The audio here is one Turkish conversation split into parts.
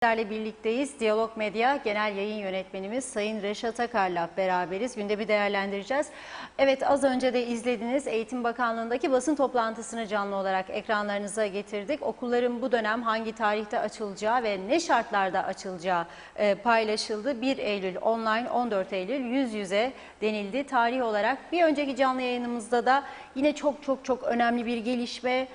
Sizlerle birlikteyiz. Diyalog Medya Genel Yayın Yönetmenimiz Sayın Reşat Akar'la beraberiz. Gündemi değerlendireceğiz. Evet, az önce de izlediniz. Eğitim Bakanlığı'ndaki basın toplantısını canlı olarak ekranlarınıza getirdik. Okulların bu dönem hangi tarihte açılacağı ve ne şartlarda açılacağı paylaşıldı. 1 Eylül online, 14 Eylül yüz yüze denildi tarih olarak. Bir önceki canlı yayınımızda da yine çok önemli bir gelişme.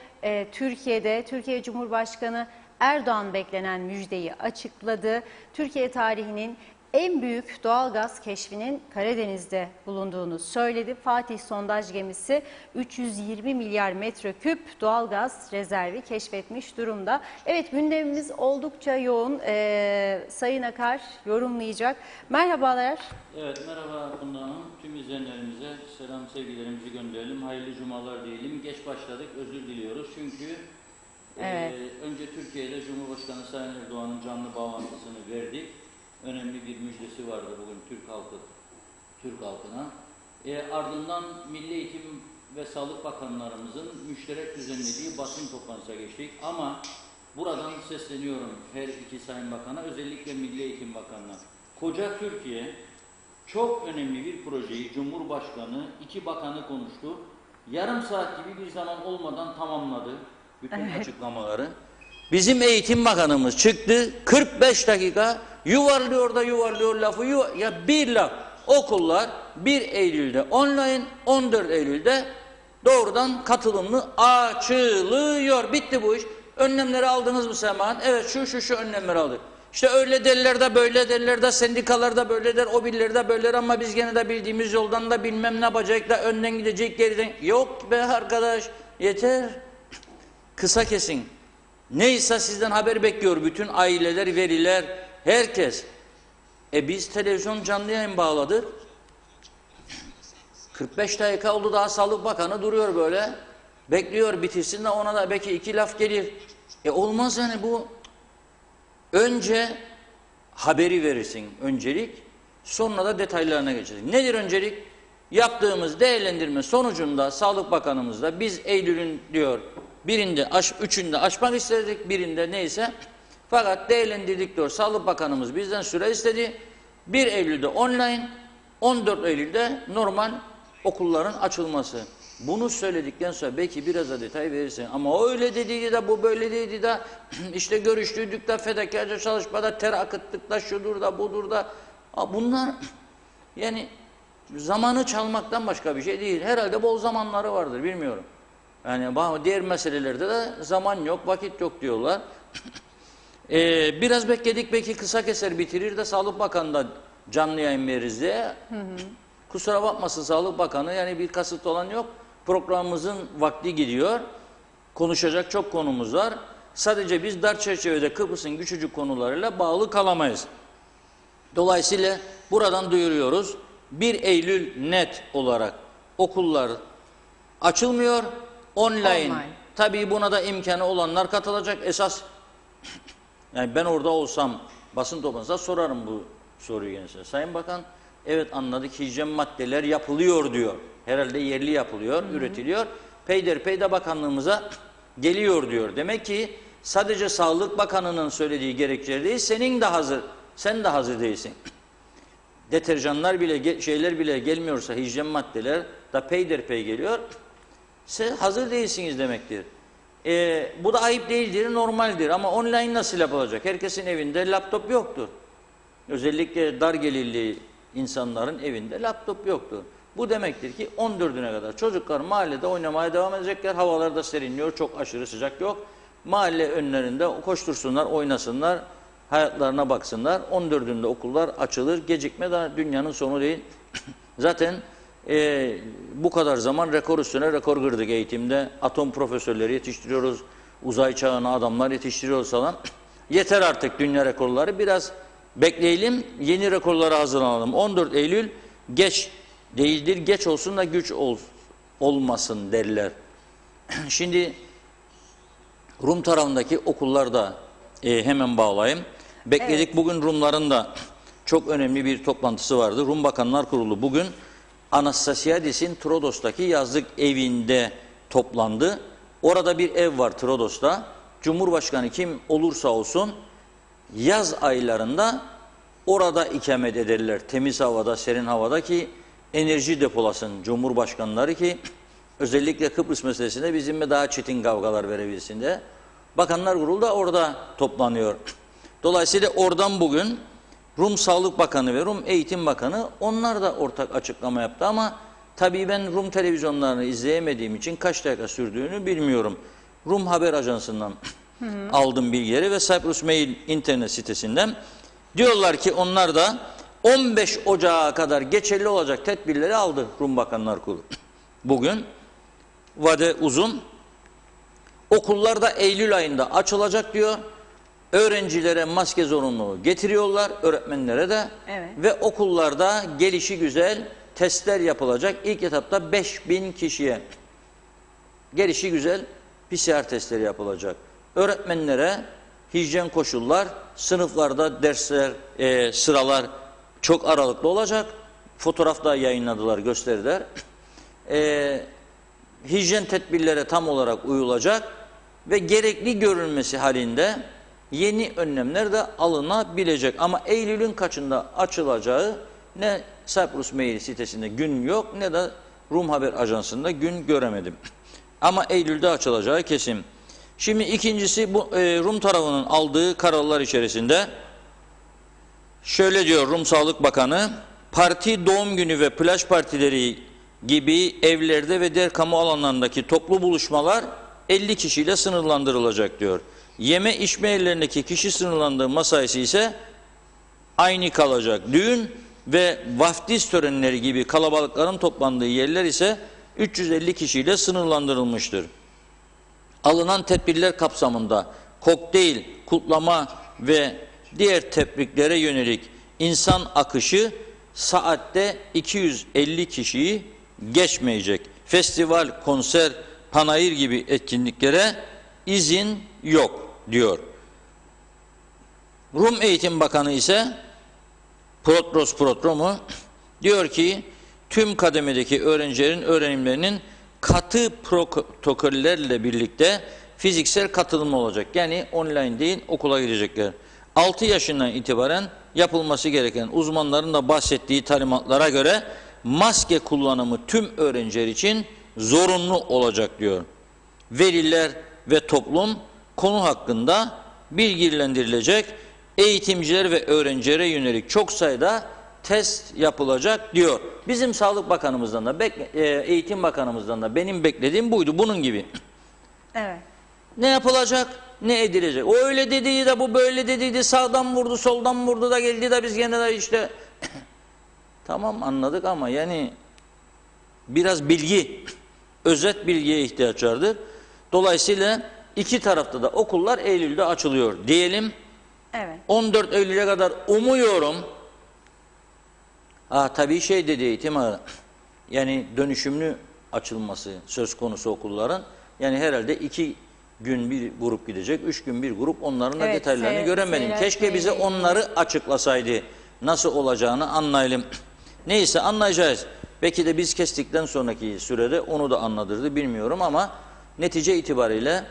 Türkiye Cumhurbaşkanı Erdoğan beklenen müjdeyi açıkladı. Türkiye tarihinin en büyük doğalgaz keşfinin Karadeniz'de bulunduğunu söyledi. Fatih sondaj gemisi 320 milyar metreküp doğalgaz rezervi keşfetmiş durumda. Evet, gündemimiz oldukça yoğun. Sayın Akar yorumlayacak. Merhabalar. Evet, merhaba Funda Hanım. Tüm izleyenlerimize selam sevgilerimizi gönderelim. Hayırlı cumalar diyelim. Geç başladık, özür diliyoruz. Çünkü evet. Önce Türkiye'de Cumhurbaşkanı Sayın Erdoğan'ın canlı bağlantısını verdik. Önemli bir müjdesi vardı bugün Türk halkına. Ardından Milli Eğitim ve Sağlık Bakanlarımızın müşterek düzenlediği basın toplantısına geçtik. Ama buradan sesleniyorum her iki Sayın Bakan'a, özellikle Milli Eğitim Bakanı'na. Koca Türkiye çok önemli bir projeyi Cumhurbaşkanı, iki bakanı konuştu. Yarım saat gibi bir zaman olmadan tamamladı bütün açıklamaları. Bizim Eğitim Bakanımız çıktı, 45 dakika yuvarlıyor lafı, ya bir laf. Okullar 1 Eylül'de online, 14 Eylül'de doğrudan katılımlı açılıyor. Bitti bu iş. Önlemleri aldınız mı Semahan? Evet, şu önlemleri aldık. İşte öyle derler de böyle derler de, sendikalar da böyle der, o birileri de böyle der, ama biz gene de bildiğimiz yoldan da bilmem ne yapacak da önden gidecek, geriden. Yok be arkadaş, yeter. Kısa kesin. Neyse sizden haber bekliyor bütün aileler, veliler, herkes. Biz televizyon canlı yayın bağladık. 45 dakika oldu, daha Sağlık Bakanı duruyor böyle. Bekliyor bitirsin de ona da belki iki laf gelir. Olmaz yani bu. Önce haberi verirsin öncelik, sonra da detaylarına geçeceksin. Nedir öncelik? Yaptığımız değerlendirme sonucunda Sağlık Bakanımız da biz Eylül'ün diyor üçünde açmak istedik, birinde neyse. Fakat değerlendirdik diyor. Sağlık Bakanımız bizden süre istedi. 1 Eylül'de online, 14 Eylül'de normal okulların açılması. Bunu söyledikten sonra belki biraz da detay verirsin. Ama o öyle dediydi de bu böyle dediydi de işte görüştüydük de fedakarca çalışmada ter akıttık da şudur da budur da. Bunlar yani zamanı çalmaktan başka bir şey değil. Herhalde bol zamanları vardır, bilmiyorum. Yani diğer meselelerde de zaman yok, vakit yok diyorlar. Biraz bekledik, belki kısa keser bitirir de Sağlık Bakanı da canlı yayın veririz diye. Kusura bakmasın Sağlık Bakanı, yani bir kasıt olan yok. Programımızın vakti gidiyor. Konuşacak çok konumuz var. Sadece biz dar çerçevede Kıbrıs'ın küçücük konularıyla bağlı kalamayız. Dolayısıyla buradan duyuruyoruz. 1 Eylül net olarak okullar açılmıyor. Online. Tabii buna da imkanı olanlar katılacak. Esas yani ben orada olsam basın toplantısında sorarım bu soruyu gençler. Sayın Bakan, evet anladık, hijyen maddeler yapılıyor diyor. Herhalde yerli yapılıyor, üretiliyor. Peyderpey de bakanlığımıza geliyor diyor. Demek ki sadece Sağlık Bakanı'nın söylediği gerekçeler değil, sen de hazır değilsin. Deterjanlar bile, şeyler bile gelmiyorsa, hijyen maddeler da peyderpey geliyor. Siz hazır değilsiniz demektir. Bu da ayıp değildir, normaldir. Ama online nasıl yapılacak? Herkesin evinde laptop yoktur. Özellikle dar gelirli insanların evinde laptop yoktur. Bu demektir ki 14'üne kadar çocuklar mahallede oynamaya devam edecekler. Havalar da serinliyor, çok aşırı sıcak yok. Mahalle önlerinde koştursunlar, oynasınlar, hayatlarına baksınlar. 14'ünde okullar açılır. Gecikme daha dünyanın sonu değil. Zaten bu kadar zaman rekor üstüne rekor kırdık eğitimde. Atom profesörleri yetiştiriyoruz, uzay çağına adamlar yetiştiriyoruz falan. Yeter artık dünya rekorları, biraz bekleyelim, yeni rekorlara hazırlanalım. 14 Eylül geç değildir, geç olsun da güç olmasın derler. Şimdi Rum tarafındaki okullarda hemen bağlayayım. Bekledik, evet. Bugün Rumların da çok önemli bir toplantısı vardı. Rum Bakanlar Kurulu bugün Anastasiadis'in Trodos'taki yazlık evinde toplandı. Orada bir ev var Trodos'ta. Cumhurbaşkanı kim olursa olsun yaz aylarında orada ikamet ederler. Temiz havada, serin havada ki enerji depolasın Cumhurbaşkanları ki özellikle Kıbrıs meselesinde bizimle daha çetin kavgalar verebilsin de. Bakanlar Kurulu da orada toplanıyor. Dolayısıyla oradan bugün Rum Sağlık Bakanı ve Rum Eğitim Bakanı onlar da ortak açıklama yaptı ama tabii ben Rum televizyonlarını izleyemediğim için kaç dakika sürdüğünü bilmiyorum. Rum Haber Ajansı'ndan aldım bilgileri ve Cyprus Mail internet sitesinden. Diyorlar ki onlar da 15 Ocağı kadar geçerli olacak tedbirleri aldı Rum Bakanlar Kurulu. Bugün vade uzun. Okullar da Eylül ayında açılacak diyor. Öğrencilere maske zorunluluğu getiriyorlar, öğretmenlere de. Evet. Ve okullarda gelişi güzel testler yapılacak. İlk etapta 5000 kişiye gelişi güzel PCR testleri yapılacak. Öğretmenlere hijyen koşullar, sınıflarda dersler, sıralar çok aralıklı olacak. Fotoğrafta yayınladılar, gösterdiler. Hijyen tedbirlere tam olarak uyulacak ve gerekli görülmesi halinde yeni önlemler de alınabilecek. Ama Eylül'ün kaçında açılacağı ne Cyprus Mail sitesinde gün yok ne de Rum Haber Ajansı'nda gün göremedim. Ama Eylül'de açılacağı kesin. Şimdi ikincisi bu Rum tarafının aldığı kararlar içerisinde şöyle diyor Rum Sağlık Bakanı, parti, doğum günü ve plaj partileri gibi evlerde ve diğer kamu alanlarındaki toplu buluşmalar 50 kişiyle sınırlandırılacak diyor. Yeme içme yerlerindeki kişi sınırlandırma sayısı ise aynı kalacak. Düğün ve vaftiz törenleri gibi kalabalıkların toplandığı yerler ise 350 kişiyle sınırlandırılmıştır. Alınan tedbirler kapsamında kokteyl, kutlama ve diğer tebriklere yönelik insan akışı saatte 250 kişiyi geçmeyecek. Festival, konser, panayır gibi etkinliklere izin yok diyor. Rum Eğitim Bakanı ise Protros Protromu diyor ki tüm kademedeki öğrencilerin öğrenimlerinin katı protokollerle birlikte fiziksel katılım olacak. Yani online değil okula girecekler. 6 yaşından itibaren yapılması gereken uzmanların da bahsettiği talimatlara göre maske kullanımı tüm öğrenciler için zorunlu olacak diyor. Veliler ve toplum konu hakkında bilgilendirilecek. Eğitimciler ve öğrencilere yönelik çok sayıda test yapılacak diyor. Bizim Sağlık Bakanımızdan da Eğitim Bakanımızdan da benim beklediğim buydu. Bunun gibi. Evet. Ne yapılacak, ne edilecek. O öyle dediydi de bu böyle dediydi. Sağdan vurdu, soldan vurdu da geldi de biz gene de işte tamam anladık ama yani biraz bilgi, özet bilgiye ihtiyaç vardır. Dolayısıyla iki tarafta da okullar Eylül'de açılıyor diyelim. Evet. 14 Eylül'e kadar umuyorum. Tabii şey dedi eğitim yani dönüşümlü açılması söz konusu okulların. Yani herhalde 2 gün bir grup gidecek, 3 gün bir grup, onların da detaylarını göremedim. Keşke bize onları açıklasaydı. Nasıl olacağını anlayalım. Neyse anlayacağız. Belki de biz kestikten sonraki sürede onu da anladırdı bilmiyorum ama netice itibariyle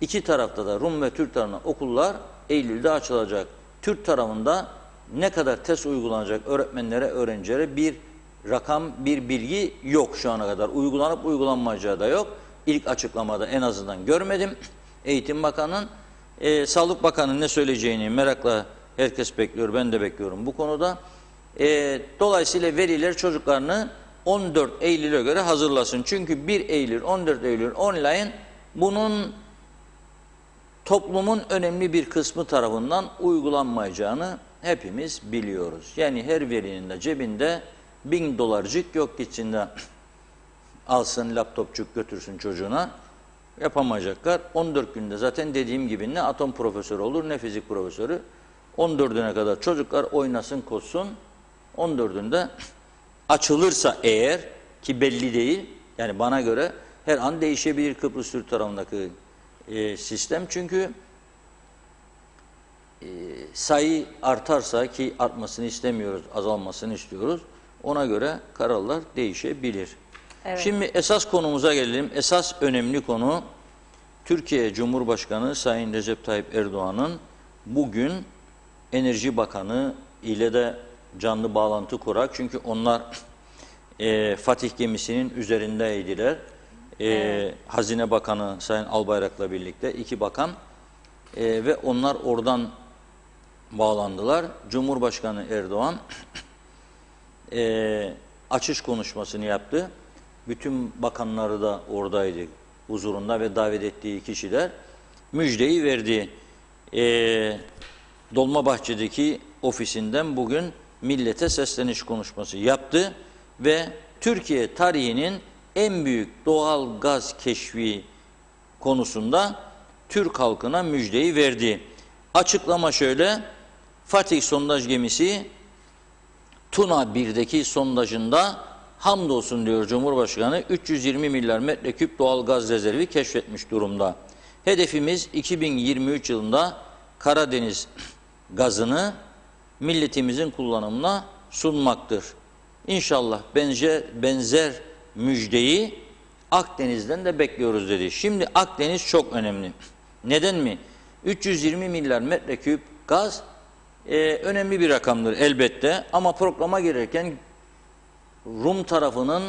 iki tarafta da Rum ve Türk tarafında okullar Eylül'de açılacak. Türk tarafında ne kadar test uygulanacak öğretmenlere, öğrencilere bir rakam, bir bilgi yok şu ana kadar. Uygulanıp uygulanmayacağı da yok. İlk açıklamada en azından görmedim. Eğitim Bakanı'nın, Sağlık Bakanı'nın ne söyleyeceğini merakla herkes bekliyor. Ben de bekliyorum bu konuda. Dolayısıyla veliler çocuklarını 14 Eylül'e göre hazırlasın. Çünkü 1 Eylül, 14 Eylül online bunun toplumun önemli bir kısmı tarafından uygulanmayacağını hepimiz biliyoruz. Yani her velinin de cebinde $1000 yok gitsin de alsın laptopçuk götürsün çocuğuna. Yapamayacaklar. 14 günde zaten dediğim gibi ne atom profesörü olur ne fizik profesörü. 14'üne kadar çocuklar oynasın koşsun. 14'ünde açılırsa eğer ki belli değil. Yani bana göre her an değişebilir Kıbrıs Türk tarafındaki sistem. Çünkü sayı artarsa ki artmasını istemiyoruz, azalmasını istiyoruz. Ona göre kararlar değişebilir. Evet. Şimdi esas konumuza gelelim. Esas önemli konu Türkiye Cumhurbaşkanı Sayın Recep Tayyip Erdoğan'ın bugün Enerji Bakanı ile de canlı bağlantı kurar. Çünkü onlar Fatih gemisinin üzerindeydiler. Hazine Bakanı Sayın Albayrak'la birlikte 2 bakan ve onlar oradan bağlandılar. Cumhurbaşkanı Erdoğan açış konuşmasını yaptı. Bütün bakanları da oradaydı huzurunda ve davet ettiği kişiler müjdeyi verdi. Dolmabahçe'deki ofisinden bugün millete sesleniş konuşması yaptı ve Türkiye tarihinin en büyük doğal gaz keşfi konusunda Türk halkına müjdeyi verdi. Açıklama şöyle: Fatih sondaj gemisi Tuna 1'deki sondajında hamdolsun diyor Cumhurbaşkanı 320 milyar metreküp doğal gaz rezervi keşfetmiş durumda. Hedefimiz 2023 yılında Karadeniz gazını milletimizin kullanımına sunmaktır. İnşallah benzer müjdeyi Akdeniz'den de bekliyoruz dedi. Şimdi Akdeniz çok önemli. Neden mi? 320 milyar metreküp gaz önemli bir rakamdır elbette ama programa girerken Rum tarafının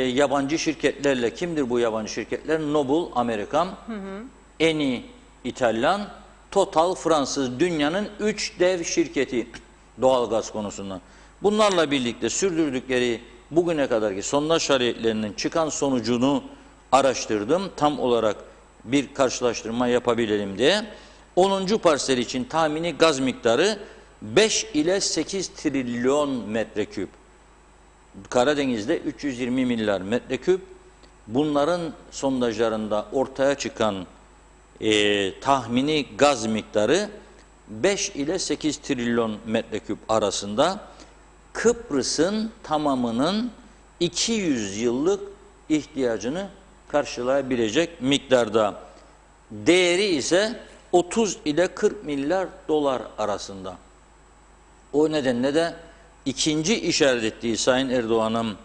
yabancı şirketlerle, kimdir bu yabancı şirketler? Noble Amerikan, Eni İtalyan, Total Fransız, dünyanın 3 dev şirketi doğalgaz konusunda. Bunlarla birlikte sürdürdükleri bugüne kadarki sondaj faaliyetlerinin çıkan sonucunu araştırdım. Tam olarak bir karşılaştırma yapabilelim diye. 10. parsel için tahmini gaz miktarı 5 ile 8 trilyon metreküp. Karadeniz'de 320 milyar metreküp. Bunların sondajlarında ortaya çıkan tahmini gaz miktarı 5 ile 8 trilyon metreküp arasında. Kıbrıs'ın tamamının 200 yıllık ihtiyacını karşılayabilecek miktarda. Değeri ise 30 ile 40 milyar dolar arasında. O nedenle de ikinci işaret ettiği Sayın Erdoğan'ın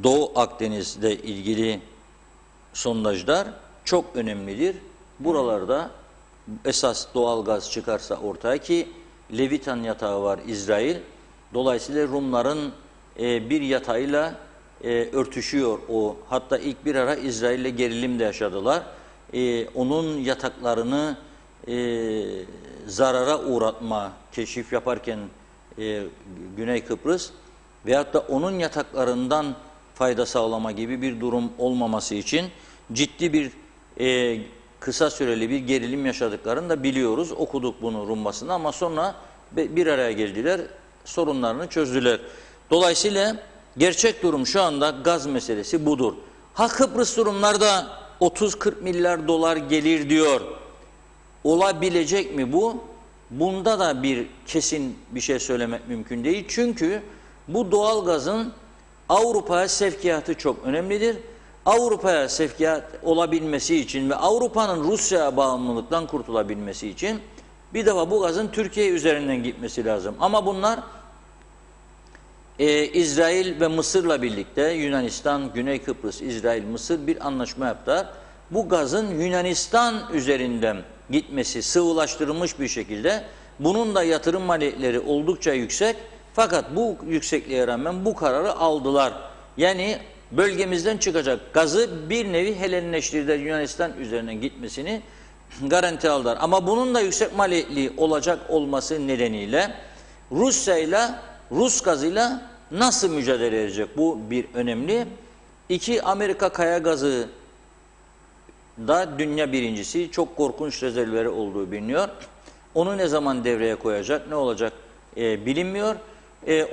Doğu Akdeniz'le ilgili sondajlar çok önemlidir. Buralarda esas doğal gaz çıkarsa ortaya, ki Levitan yatağı var İsrail. Dolayısıyla Rumların bir yatağıyla örtüşüyor o. Hatta ilk bir ara İsrail'le gerilim de yaşadılar. Onun yataklarını zarara uğratma, keşif yaparken Güney Kıbrıs veyahut da onun yataklarından fayda sağlama gibi bir durum olmaması için ciddi bir kısa süreli bir gerilim yaşadıklarını da biliyoruz. Okuduk bunu Rum basında ama sonra bir araya geldiler, sorunlarını çözdüler. Dolayısıyla gerçek durum şu anda gaz meselesi budur. Ha, Kıbrıs durumlarda 30-40 milyar dolar gelir diyor. Olabilecek mi bu? Bunda da bir kesin bir şey söylemek mümkün değil. Çünkü bu doğal gazın Avrupa'ya sevkiyatı çok önemlidir. Avrupa'ya sevkiyat olabilmesi için ve Avrupa'nın Rusya'ya bağımlılıktan kurtulabilmesi için bir defa bu gazın Türkiye üzerinden gitmesi lazım. Ama bunlar İsrail ve Mısır'la birlikte Yunanistan, Güney Kıbrıs, İsrail, Mısır bir anlaşma yaptılar. Bu gazın Yunanistan üzerinden gitmesi sıvılaştırılmış bir şekilde, bunun da yatırım maliyetleri oldukça yüksek. Fakat bu yüksekliğe rağmen bu kararı aldılar. Yani bölgemizden çıkacak gazı bir nevi Helenleştirdiler, Yunanistan üzerinden gitmesini garanti aldılar. Ama bunun da yüksek maliyetli olacak olması nedeniyle Rusya'yla, Rus gazıyla nasıl mücadele edecek? Bu bir önemli. 2, Amerika kaya gazı da dünya birincisi, çok korkunç rezervleri olduğu biliniyor. Onu ne zaman devreye koyacak, ne olacak bilinmiyor.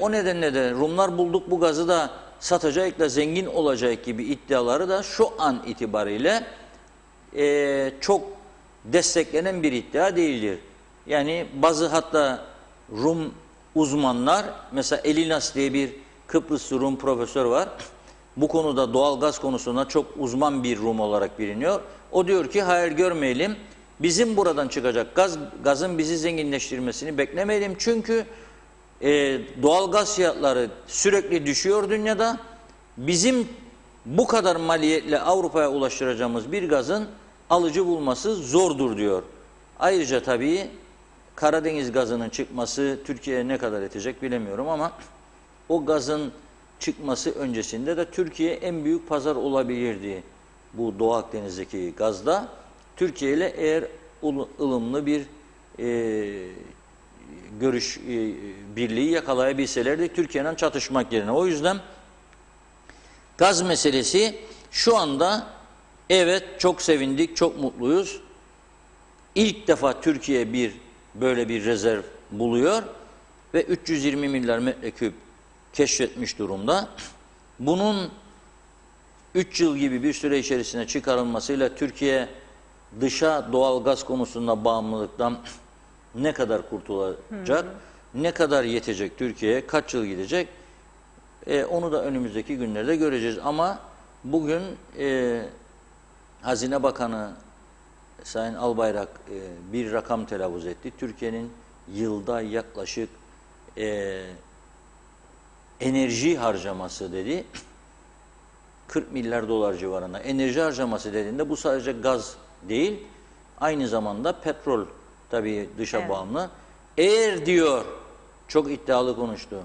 O nedenle de Rumlar bulduk bu gazı da satacakla zengin olacak gibi iddiaları da şu an itibariyle çok desteklenen bir iddia değildir. Yani bazı hatta Rum uzmanlar, mesela Elinas diye bir Kıbrıs Rum profesör var. Bu konuda doğal gaz konusunda çok uzman bir Rum olarak biliniyor. O diyor ki hayal görmeyelim. Bizim buradan çıkacak gazın bizi zenginleştirmesini beklemeyelim. Çünkü doğal gaz fiyatları sürekli düşüyor dünyada. Bizim bu kadar maliyetle Avrupa'ya ulaştıracağımız bir gazın alıcı bulması zordur diyor. Ayrıca tabii Karadeniz gazının çıkması Türkiye'ye ne kadar edecek bilemiyorum ama o gazın çıkması öncesinde de Türkiye en büyük pazar olabilirdi bu Doğu Akdeniz'deki gazda. Türkiye ile eğer ılımlı bir görüş birliği yakalayabilselerdi Türkiye'nin çatışmak yerine. O yüzden gaz meselesi şu anda evet çok sevindik, çok mutluyuz. İlk defa Türkiye böyle bir rezerv buluyor ve 320 milyar metreküp keşfetmiş durumda. Bunun 3 yıl gibi bir süre içerisinde çıkarılmasıyla Türkiye dışa doğal gaz konusunda bağımlılıktan ne kadar kurtulacak, ne kadar yetecek Türkiye'ye, kaç yıl gidecek, onu da önümüzdeki günlerde göreceğiz. Ama bugün Hazine Bakanı Sayın Albayrak bir rakam telaffuz etti. Türkiye'nin yılda yaklaşık enerji harcaması dedi, 40 milyar dolar civarında. Enerji harcaması dediğinde bu sadece gaz değil, aynı zamanda petrol tabii dışa bağımlı. Eğer diyor, çok iddialı konuştu,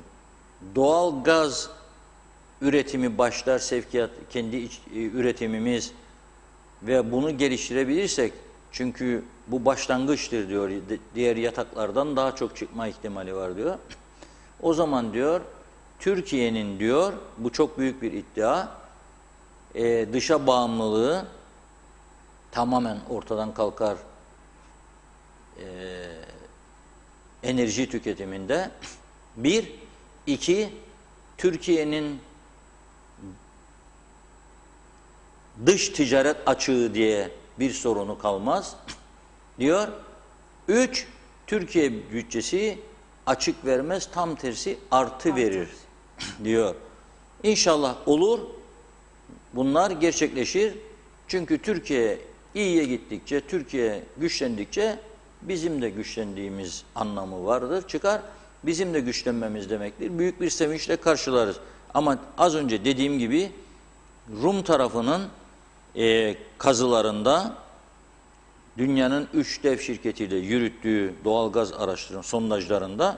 doğal gaz üretimi başlar, sevkiyat, kendi üretimimiz ve bunu geliştirebilirsek, çünkü bu başlangıçtır diyor, diğer yataklardan daha çok çıkma ihtimali var diyor. O zaman diyor, Türkiye'nin diyor, bu çok büyük bir iddia, dışa bağımlılığı tamamen ortadan kalkar enerji tüketiminde. Bir, iki, Türkiye'nin dış ticaret açığı diye bir sorunu kalmaz diyor. Üç, Türkiye bütçesi açık vermez, tam tersi artı verir diyor. İnşallah olur. Bunlar gerçekleşir. Çünkü Türkiye iyiye gittikçe, Türkiye güçlendikçe bizim de güçlendiğimiz anlamı vardır, çıkar. Bizim de güçlenmemiz demektir. Büyük bir sevinçle karşılarız. Ama az önce dediğim gibi Rum tarafının kazılarında dünyanın 3 dev şirketiyle yürüttüğü doğalgaz araştırma sondajlarında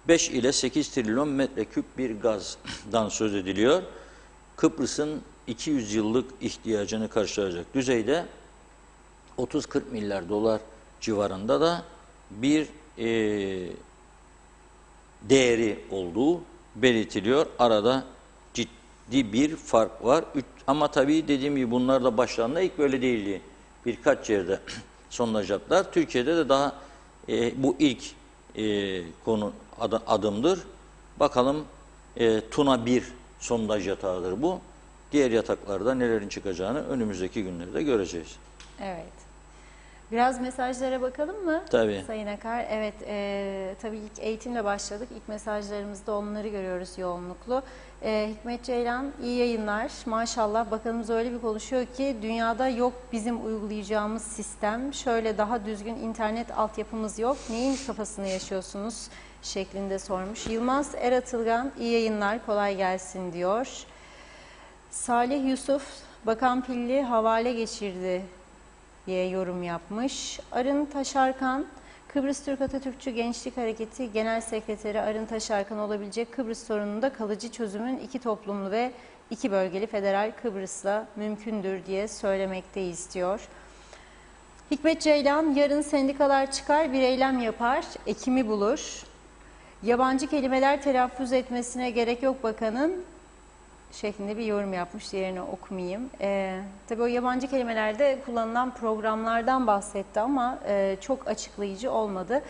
5 ile 8 trilyon metreküp bir gazdan söz ediliyor. Kıbrıs'ın 200 yıllık ihtiyacını karşılayacak düzeyde 30-40 milyar dolar civarında da bir değeri olduğu belirtiliyor. Arada ciddi bir fark var. Ama tabii dediğim gibi bunlar da başlarında ilk böyle değildi. Birkaç yerde sondaj yaptılar. Türkiye'de de daha bu ilk konu adımdır. Bakalım Tuna 1 sondaj yatağıdır bu. Diğer yataklarda nelerin çıkacağını önümüzdeki günlerde göreceğiz. Evet. Biraz mesajlara bakalım mı? Tabii. Sayın Akar. Evet, tabii ilk eğitimle başladık. İlk mesajlarımızda onları görüyoruz yoğunluklu. Hikmet Ceylan, iyi yayınlar. Maşallah bakanımız öyle bir konuşuyor ki dünyada yok bizim uygulayacağımız sistem. Şöyle daha düzgün internet altyapımız yok. Neyin kafasını yaşıyorsunuz? Şeklinde sormuş. Yılmaz Eratılgan, iyi yayınlar, kolay gelsin diyor. Salih Yusuf, Bakan Pilli havale geçirdi diye yorum yapmış. Arın Taşarkan, Kıbrıs Türk Atatürkçü Gençlik Hareketi Genel Sekreteri Arın Taşarkan olabilecek Kıbrıs sorununda kalıcı çözümün iki toplumlu ve iki bölgeli federal Kıbrıs'la mümkündür diye söylemekteyiz diyor. Hikmet Ceylan, yarın sendikalar çıkar bir eylem yapar, ekimi bulur. Yabancı kelimeler telaffuz etmesine gerek yok bakanın şeklinde bir yorum yapmış. Diğerini okumayayım. Tabii o yabancı kelimelerde kullanılan programlardan bahsetti ama çok açıklayıcı olmadı.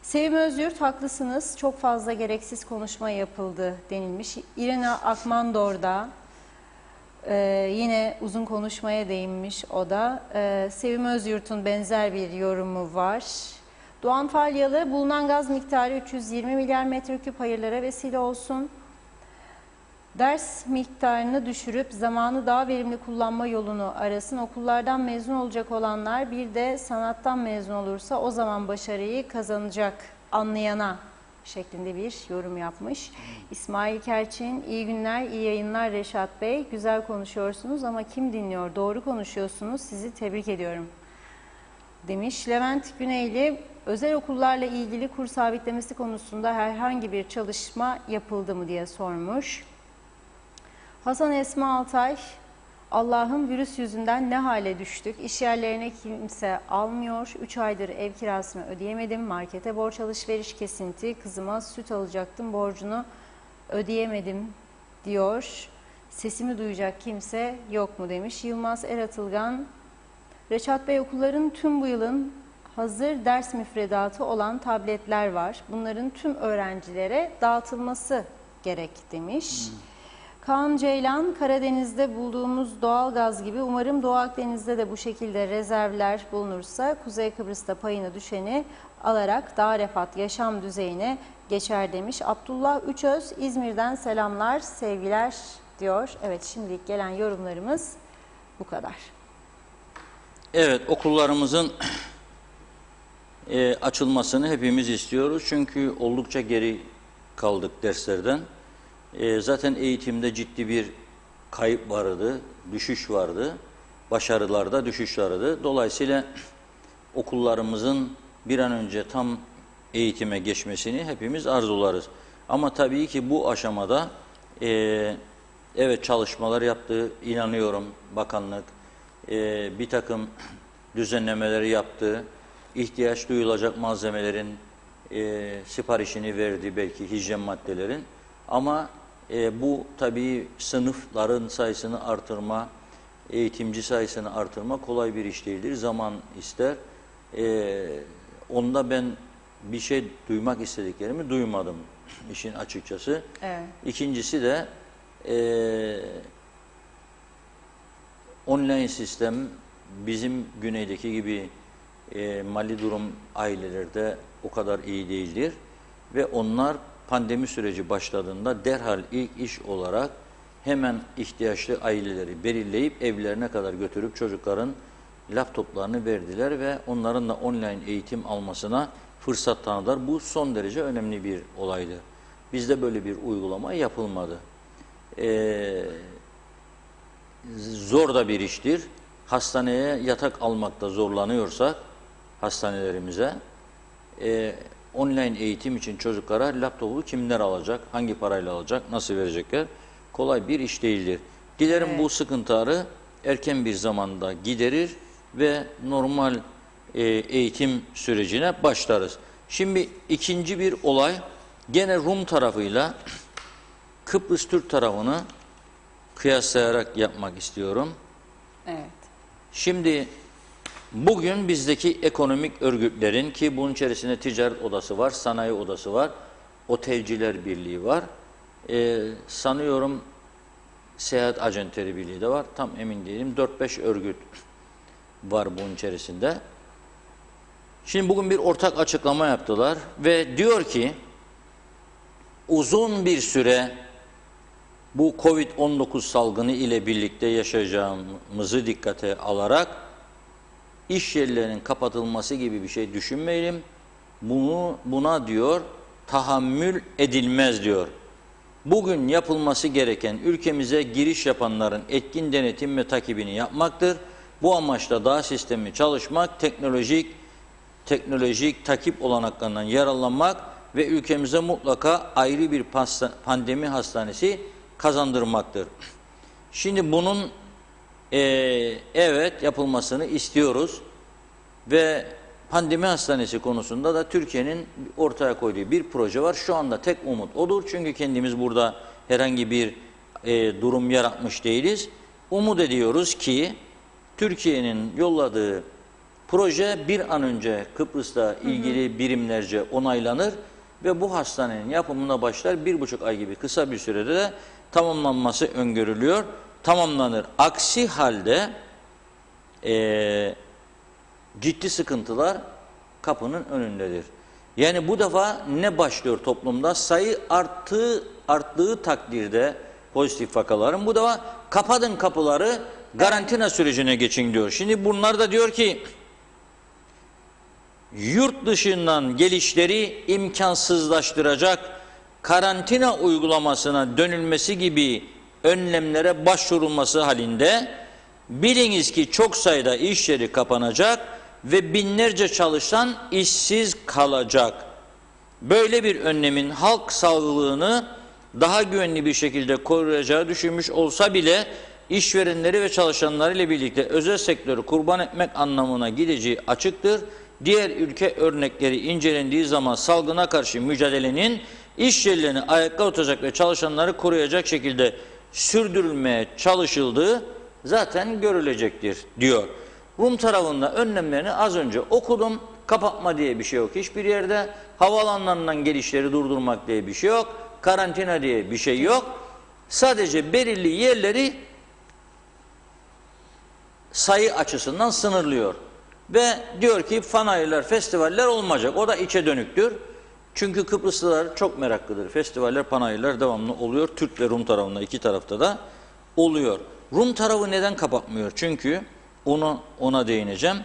Sevim Özyurt, haklısınız. Çok fazla gereksiz konuşma yapıldı denilmiş. İrina Akmandor da yine uzun konuşmaya değinmiş o da. Sevim Özyurt'un benzer bir yorumu var. Doğan Falyalı, bulunan gaz miktarı 320 milyar metreküp hayırlara vesile olsun. Ders miktarını düşürüp zamanı daha verimli kullanma yolunu arasın. Okullardan mezun olacak olanlar bir de sanattan mezun olursa o zaman başarıyı kazanacak anlayana şeklinde bir yorum yapmış. İsmail Kerçin, iyi günler, iyi yayınlar Reşat Bey. Güzel konuşuyorsunuz ama kim dinliyor? Doğru konuşuyorsunuz. Sizi tebrik ediyorum demiş. Levent Güneyli, özel okullarla ilgili kur sabitlemesi konusunda herhangi bir çalışma yapıldı mı diye sormuş. Hasan Esma Altay, Allah'ım virüs yüzünden ne hale düştük. İş yerlerine kimse almıyor. 3 aydır ev kirasını ödeyemedim. Markete borç alışveriş kesinti. Kızıma süt alacaktım. Borcunu ödeyemedim diyor. Sesimi duyacak kimse yok mu demiş. Yılmaz Eratılgan, Reşat Bey, okulların tüm bu yılın hazır ders müfredatı olan tabletler var. Bunların tüm öğrencilere dağıtılması gerek demiş. Kaan Ceylan, Karadeniz'de bulduğumuz doğal gaz gibi umarım Doğu Akdeniz'de de bu şekilde rezervler bulunursa Kuzey Kıbrıs'ta payına düşeni alarak daha refah yaşam düzeyine geçer demiş. Abdullah Üçöz, İzmir'den selamlar, sevgiler diyor. Evet, şimdilik gelen yorumlarımız bu kadar. Evet, okullarımızın açılmasını hepimiz istiyoruz. Çünkü oldukça geri kaldık derslerden. Zaten eğitimde ciddi bir kayıp vardı, düşüş vardı. Başarılarda düşüş vardı. Dolayısıyla okullarımızın bir an önce tam eğitime geçmesini hepimiz arzularız. Ama tabii ki bu aşamada evet çalışmalar yaptı, inanıyorum bakanlık. Bir takım düzenlemeleri yaptı. İhtiyaç duyulacak malzemelerin siparişini verdi, belki hijyen maddelerin. Ama bu tabii sınıfların sayısını artırma, eğitimci sayısını artırma kolay bir iş değildir. Zaman ister. Onda ben bir şey duymak istediklerimi duymadım işin açıkçası. Evet. İkincisi de online sistem bizim güneydeki gibi mali durum ailelerde o kadar iyi değildir. Ve onlar pandemi süreci başladığında derhal ilk iş olarak hemen ihtiyaçlı aileleri belirleyip evlerine kadar götürüp çocukların laptoplarını verdiler ve onların da online eğitim almasına fırsat tanıdılar. Bu son derece önemli bir olaydı. Bizde böyle bir uygulama yapılmadı. Zor da bir iştir. Hastaneye yatak almakta zorlanıyorsak hastanelerimize online eğitim için çocuklara laptopu kimler alacak, hangi parayla alacak, nasıl verecekler? Kolay bir iş değildir. Dilerim bu sıkıntıları erken bir zamanda giderir ve normal eğitim sürecine başlarız. Şimdi ikinci bir olay, gene Rum tarafıyla Kıbrıs Türk tarafını kıyaslayarak yapmak istiyorum. Evet. Şimdi bugün bizdeki ekonomik örgütlerin, ki bunun içerisinde ticaret odası var, sanayi odası var, otelciler birliği var. Sanıyorum seyahat acentleri birliği de var. Tam emin değilim. 4-5 örgüt var bunun içerisinde. Şimdi bugün bir ortak açıklama yaptılar ve diyor ki uzun bir süre bu Covid-19 salgını ile birlikte yaşayacağımızı dikkate alarak iş yerlerinin kapatılması gibi bir şey düşünmeyelim. Buna diyor tahammül edilmez diyor. Bugün yapılması gereken ülkemize giriş yapanların etkin denetim ve takibini yapmaktır. Bu amaçla daha sistemli çalışmak, teknolojik takip olanaklarından yararlanmak ve ülkemize mutlaka ayrı bir pandemi hastanesi kazandırmaktır. Şimdi bunun evet yapılmasını istiyoruz ve pandemi hastanesi konusunda da Türkiye'nin ortaya koyduğu bir proje var. Şu anda tek umut odur. Çünkü kendimiz burada herhangi bir durum yaratmış değiliz. Umut ediyoruz ki Türkiye'nin yolladığı proje bir an önce Kıbrıs'ta ilgili birimlerce onaylanır ve bu hastanenin yapımına başlar. 1,5 ay gibi kısa bir sürede de tamamlanması öngörülüyor. Tamamlanır. Aksi halde ciddi sıkıntılar kapının önündedir. Yani bu defa ne başlıyor toplumda? Sayı arttığı takdirde pozitif vakaların bu defa kapatın kapıları, karantina sürecine geçin diyor. Şimdi bunlar da diyor ki yurt dışından gelişleri imkansızlaştıracak karantina uygulamasına dönülmesi gibi önlemlere başvurulması halinde biliniz ki çok sayıda iş yeri kapanacak ve binlerce çalışan işsiz kalacak. Böyle bir önlemin halk sağlığını daha güvenli bir şekilde koruyacağı düşünmüş olsa bile işverenleri ve çalışanları ile birlikte özel sektörü kurban etmek anlamına gideceği açıktır. Diğer ülke örnekleri incelendiği zaman salgına karşı mücadelenin iş yerlerini ayakta tutacak ve çalışanları koruyacak şekilde sürdürülmeye çalışıldığı zaten görülecektir diyor. Rum tarafında önlemlerini az önce okudum. Kapatma diye bir şey yok hiçbir yerde. Havaalanlarından gelişleri durdurmak diye bir şey yok. Karantina diye bir şey yok. Sadece belirli yerleri sayı açısından sınırlıyor. Ve diyor ki panayırlar, festivaller olmayacak. O da içe dönüktür. Çünkü Kıbrıslılar çok meraklıdır. Festivaller, panayırlar devamlı oluyor. Türk ve Rum tarafında, iki tarafta da oluyor. Rum tarafı neden kapatmıyor? Çünkü ona değineceğim.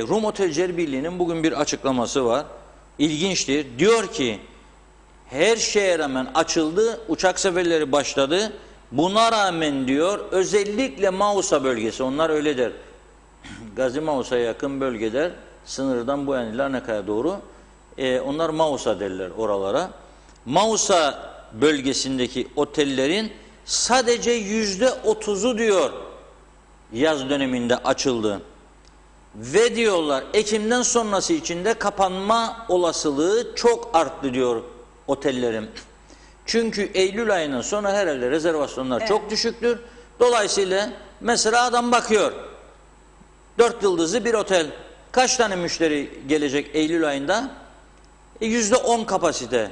Rum Otelciler Birliği'nin bugün bir açıklaması var. İlginçtir. Diyor ki her şeye rağmen açıldı, uçak seferleri başladı. Buna rağmen diyor özellikle Mausa bölgesi, onlar öyle der. Gazi Mausa'ya yakın bölgeler, sınırdan bu yana Larnaka'ya doğru, onlar Mausa derler oralara. Mausa bölgesindeki otellerin sadece %30'u diyor yaz döneminde açıldı. Ve diyorlar Ekim'den sonrası içinde kapanma olasılığı çok arttı diyor otellerin. Çünkü Eylül ayından sonra herhalde rezervasyonlar çok düşüktür. Dolayısıyla mesela adam bakıyor. 4 yıldızlı bir otel. Kaç tane müşteri gelecek Eylül ayında? %10 kapasite.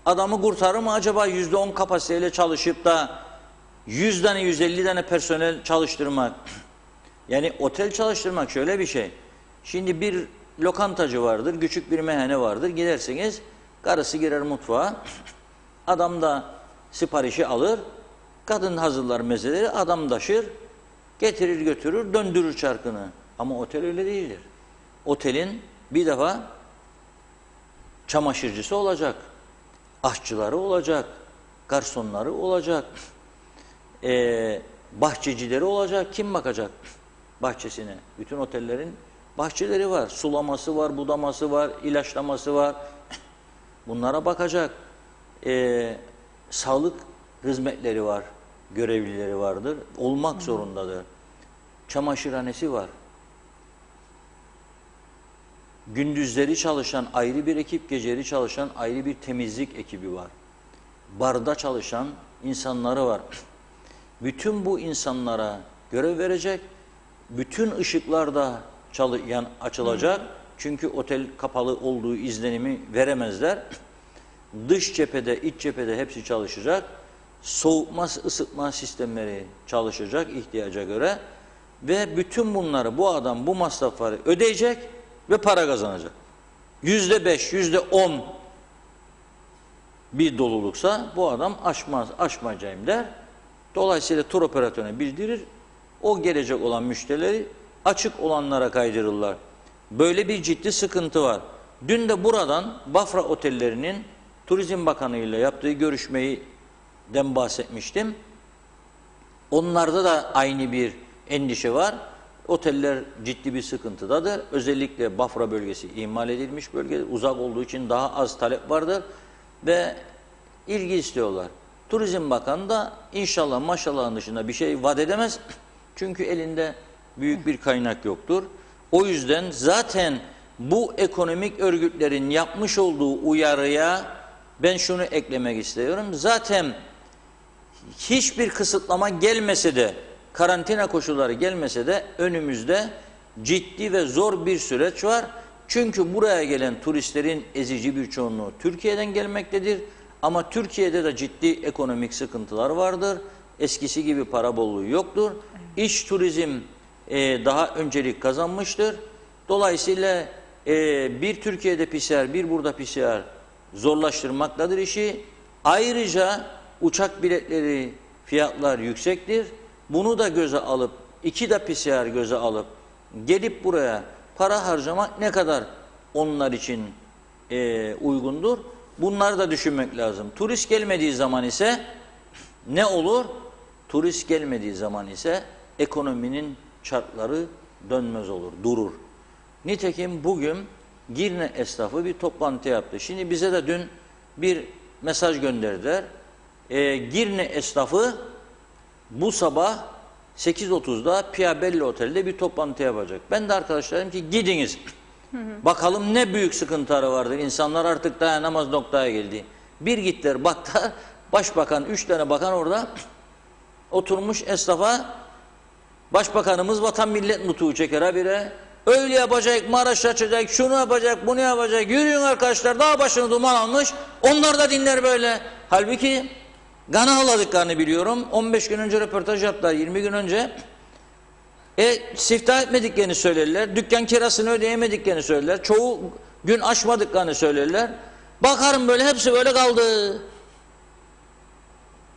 Adamı kurtarır mı acaba %10 kapasiteyle çalışıp da 100 tane 150 tane personel çalıştırmak? Yani otel çalıştırmak şöyle bir şey. Şimdi bir lokantacı vardır, küçük bir meyhane vardır. Gidersiniz, karısı girer mutfağa. Adam da siparişi alır. Kadın hazırlar mezeleri, adam taşır. Getirir götürür, döndürür çarkını. Ama otel öyle değildir. Otelin bir defa çamaşırcısı olacak, aşçıları olacak, garsonları olacak, bahçecileri olacak. Kim bakacak bahçesine? Bütün otellerin bahçeleri var. Sulaması var, budaması var, ilaçlaması var. Bunlara bakacak. Sağlık hizmetleri var, görevlileri vardır. Olmak zorundadır. Çamaşırhanesi var. Gündüzleri çalışan ayrı bir ekip, geceleri çalışan ayrı bir temizlik ekibi var. Barda çalışan insanları var. Bütün bu insanlara görev verecek. Bütün ışıklar da açılacak. Çünkü otel kapalı olduğu izlenimi veremezler. Dış cephede, iç cephede hepsi çalışacak. Soğutma, ısıtma sistemleri çalışacak ihtiyaca göre. Ve bütün bunları bu adam bu masrafları ödeyecek ve para kazanacak. %5, %10 bir doluluksa bu adam aşmayacağım der. Dolayısıyla tur operatörüne bildirir. O gelecek olan müşterileri açık olanlara kaydırırlar. Böyle bir ciddi sıkıntı var. Dün de buradan Bafra Otellerinin Turizm Bakanı ile yaptığı görüşmeden bahsetmiştim. Onlarda da aynı bir endişe var. Oteller ciddi bir sıkıntıdadır. Özellikle Bafra bölgesi ihmal edilmiş bölge. Uzak olduğu için daha az talep vardır. Ve ilgi istiyorlar. Turizm Bakanı da inşallah maşallahın dışında bir şey vaat edemez. Çünkü elinde büyük bir kaynak yoktur. O yüzden zaten bu ekonomik örgütlerin yapmış olduğu uyarıya ben şunu eklemek istiyorum. Zaten hiçbir kısıtlama gelmese de, karantina koşulları gelmese de önümüzde ciddi ve zor bir süreç var. Çünkü buraya gelen turistlerin ezici bir çoğunluğu Türkiye'den gelmektedir. Ama Türkiye'de de ciddi ekonomik sıkıntılar vardır. Eskisi gibi para bolluğu yoktur. İç turizm daha öncelik kazanmıştır. Dolayısıyla bir Türkiye'de PCR, bir burada PCR zorlaştırmaktadır işi. Ayrıca uçak biletleri fiyatlar yüksektir. Bunu da göze alıp, iki de PCR göze alıp gelip buraya para harcamak ne kadar onlar için uygundur? Bunları da düşünmek lazım. Turist gelmediği zaman ise ne olur? Turist gelmediği zaman ise ekonominin çarkları dönmez olur, durur. Nitekim bugün Girne esnafı bir toplantı yaptı. Şimdi bize de dün bir mesaj gönderdiler. Girne esnafı bu sabah 8.30'da Piabelli Otel'de bir toplantı yapacak. Ben de arkadaşlarım ki gidiniz. Bakalım ne büyük sıkıntıları vardır. İnsanlar artık dayanamaz noktaya geldi. Bir gittiler bakta başbakan, 3 tane bakan orada oturmuş esnafa, başbakanımız vatan millet nutuğu çeker habire. Öyle yapacak, Maraş açacak, şunu yapacak, bunu yapacak. Yürüyün arkadaşlar, dağ başını duman almış. Onlar da dinler böyle. Halbuki gana ağladıklarını biliyorum. 15 gün önce röportaj yaptılar, 20 gün önce. Siftah etmediklerini söylerler. Dükkan kirasını ödeyemediklerini söylerler. Çoğu gün aşmadıklarını söylerler. Bakarım böyle hepsi böyle kaldı.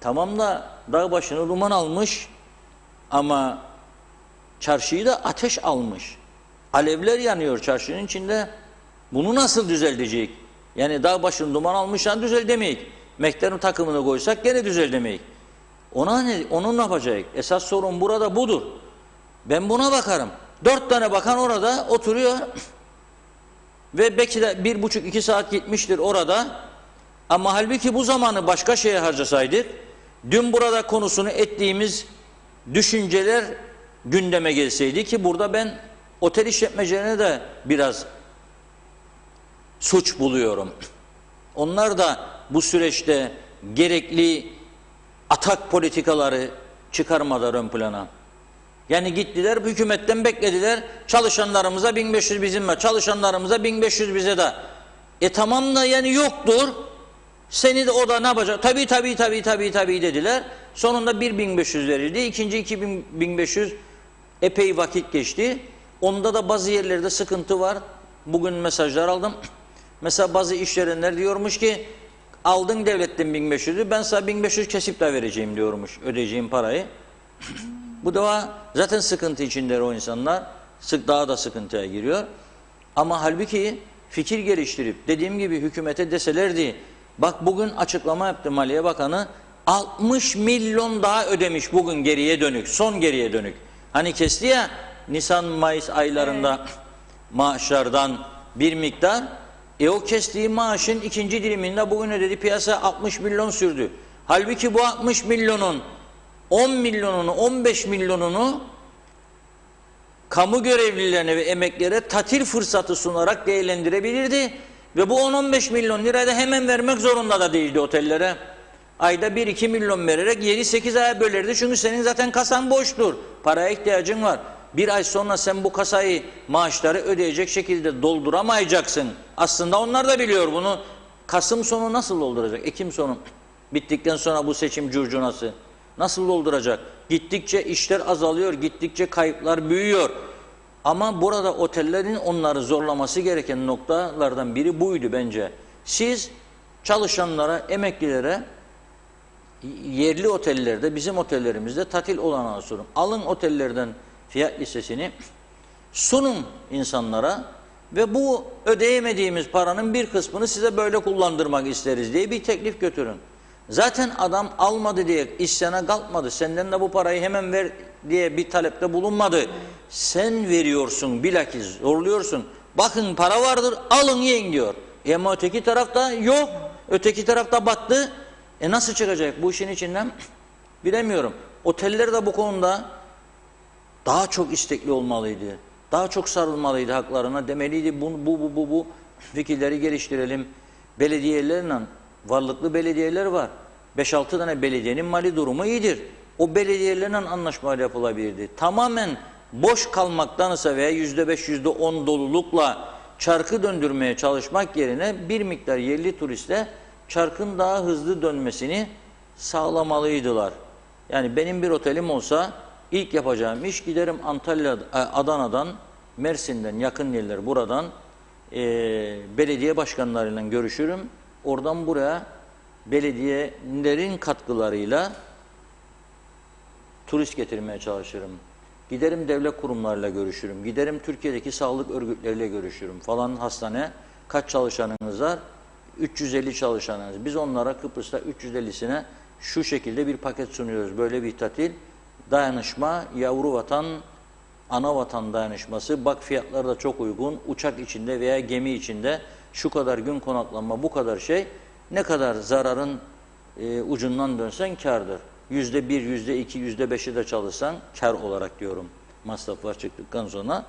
Tamam da dağ başını duman almış ama çarşıyı da ateş almış. Alevler yanıyor çarşının içinde. Bunu nasıl düzeltecek? Yani dağ başını duman almışsan düzel demeyik. Mehter'in takımını koysak gene düzel demeyik. Onun ne yapacak? Esas sorun burada budur. Ben buna bakarım. 4 tane bakan orada oturuyor ve belki de 1,5-2 saat gitmiştir orada. Ama halbuki bu zamanı başka şeye harcasaydık, dün burada konusunu ettiğimiz düşünceler gündeme gelseydi, ki burada ben otel işletmecilerine de biraz suç buluyorum. Onlar da bu süreçte gerekli atak politikaları çıkarmadılar ön plana. Yani gittiler hükümetten beklediler, çalışanlarımıza 1500 bizim var, çalışanlarımıza 1500 bize de. Tamam da yani yoktur. Seni de o da ne yapacak? Tabii dediler. Sonunda 1500 verildi. İkinci 2500 epey vakit geçti. Onda da bazı yerlerde sıkıntı var. Bugün mesajlar aldım. Mesela bazı işverenler diyormuş ki aldın devletten 1500'ü, ben sana 1500 kesip de vereceğim diyormuş, ödeyeceğim parayı. Bu da zaten sıkıntı içindeler o insanlar. Daha da sıkıntıya giriyor. Ama halbuki fikir geliştirip dediğim gibi hükümete deselerdi, bak bugün açıklama yaptı Maliye Bakanı, 60 milyon daha ödemiş bugün geriye dönük, son geriye dönük. Hani kesti ya Nisan-Mayıs aylarında evet, maaşlardan bir miktar. O kestiği maaşın ikinci diliminde bugün ödedi, piyasa 60 milyon sürdü. Halbuki bu 60 milyonun 10 milyonunu, 15 milyonunu kamu görevlilerine ve emeklilere tatil fırsatı sunarak değerlendirebilirdi. Ve bu 10-15 milyon lirayı da hemen vermek zorunda da değildi otellere. Ayda 1-2 milyon vererek 7-8 aya bölerdi. Çünkü senin zaten kasan boştur. Paraya ihtiyacın var. Bir ay sonra sen bu kasayı, maaşları ödeyecek şekilde dolduramayacaksın. Aslında onlar da biliyor bunu. Kasım sonu nasıl dolduracak? Ekim sonu bittikten sonra bu seçim curcunası nasıl dolduracak? Gittikçe işler azalıyor, gittikçe kayıplar büyüyor. Ama burada otellerin onları zorlaması gereken noktalardan biri buydu bence. Siz çalışanlara, emeklilere yerli otellerde, bizim otellerimizde tatil olanağı sunun. Alın otellerden fiyat listesini, sunun insanlara ve bu ödeyemediğimiz paranın bir kısmını size böyle kullandırmak isteriz diye bir teklif götürün. Zaten adam almadı diye isyana kalkmadı, senden de bu parayı hemen ver diye bir talepte bulunmadı. Sen veriyorsun, bilakis zorluyorsun. Bakın para vardır, alın yiyin diyor. Ama öteki tarafta yok, öteki tarafta battı. Nasıl çıkacak bu işin içinden? Bilemiyorum. Oteller de bu konuda daha çok istekli olmalıydı. Daha çok sarılmalıydı haklarına, demeliydi bu fikirleri geliştirelim. Belediyelerle, varlıklı belediyeler var. 5-6 tane belediyenin mali durumu iyidir. O belediyelerle anlaşmalar yapılabilirdi. Tamamen boş kalmaktansa veya %5, %10 dolulukla çarkı döndürmeye çalışmak yerine bir miktar yerli turiste çarkın daha hızlı dönmesini sağlamalıydılar. Yani benim bir otelim olsa ilk yapacağım iş, giderim Antalya, Adana'dan, Mersin'den, yakın yerler buradan belediye başkanlarıyla görüşürüm. Oradan buraya belediyelerin katkılarıyla turist getirmeye çalışırım. Giderim devlet kurumlarıyla görüşürüm. Giderim Türkiye'deki sağlık örgütleriyle görüşürüm. Falan hastane kaç çalışanınız var? 350 çalışanınız. Biz onlara Kıbrıs'ta 350'sine şu şekilde bir paket sunuyoruz. Böyle bir tatil, dayanışma, yavru vatan ana vatan dayanışması, bak fiyatlar da çok uygun, uçak içinde veya gemi içinde şu kadar gün konaklanma, bu kadar şey, ne kadar zararın ucundan dönsen kârdır. %1, %2, %5'i de çalışsan kâr olarak diyorum masraflar çıktıktan sonra.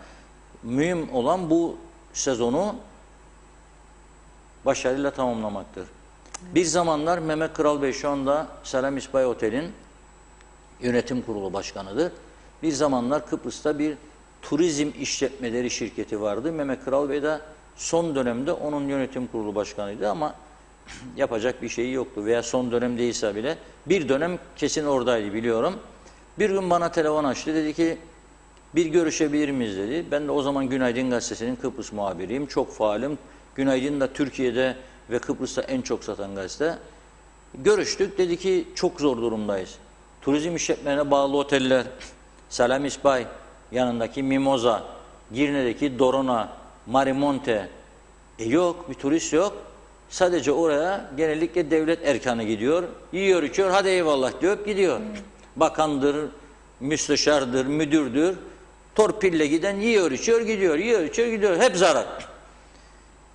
Mühim olan bu sezonu başarıyla tamamlamaktır. Bir zamanlar Mehmet Kral Bey şu anda Selam İspay Otel'in yönetim kurulu başkanıdır. Bir zamanlar Kıbrıs'ta bir turizm işletmeleri şirketi vardı. Mehmet Kral Bey de son dönemde onun yönetim kurulu başkanıydı ama yapacak bir şeyi yoktu. Veya son dönem değilse bile bir dönem kesin oradaydı biliyorum. Bir gün bana telefon açtı. Dedi ki bir görüşebilir miyiz dedi. Ben de o zaman Günaydın Gazetesi'nin Kıbrıs muhabiriyim. Çok faalim. Günaydın da Türkiye'de ve Kıbrıs'ta en çok satan gazete. Görüştük. Dedi ki çok zor durumdayız. Turizm işletmelerine bağlı oteller, Selam İspay, yanındaki Mimoza, Girne'deki Dorona, Marimonte. Yok, bir turist yok. Sadece oraya genellikle devlet erkanı gidiyor. Yiyor, içiyor, hadi eyvallah diyor, gidiyor. Bakandır, müsteşardır, müdürdür. Torpille giden yiyor, içiyor, gidiyor. Yiyor, içiyor, gidiyor. Hep zarar.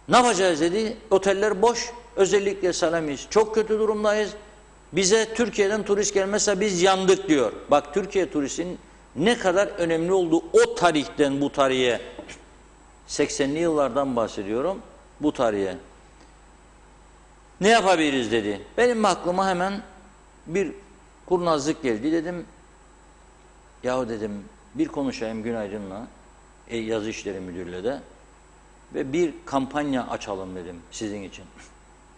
Ne yapacağız dedi. Oteller boş. Özellikle Salamis. Çok kötü durumdayız. Bize Türkiye'den turist gelmezse biz yandık diyor. Bak Türkiye turistin ne kadar önemli olduğu o tarihten bu tarihe, 80'li yıllardan bahsediyorum, bu tarihe. Ne yapabiliriz dedi. Benim aklıma hemen bir kurnazlık geldi. Dedim, yahu dedim bir konuşayım Günaydın'la, yazı işleri müdürüyle de ve bir kampanya açalım dedim sizin için.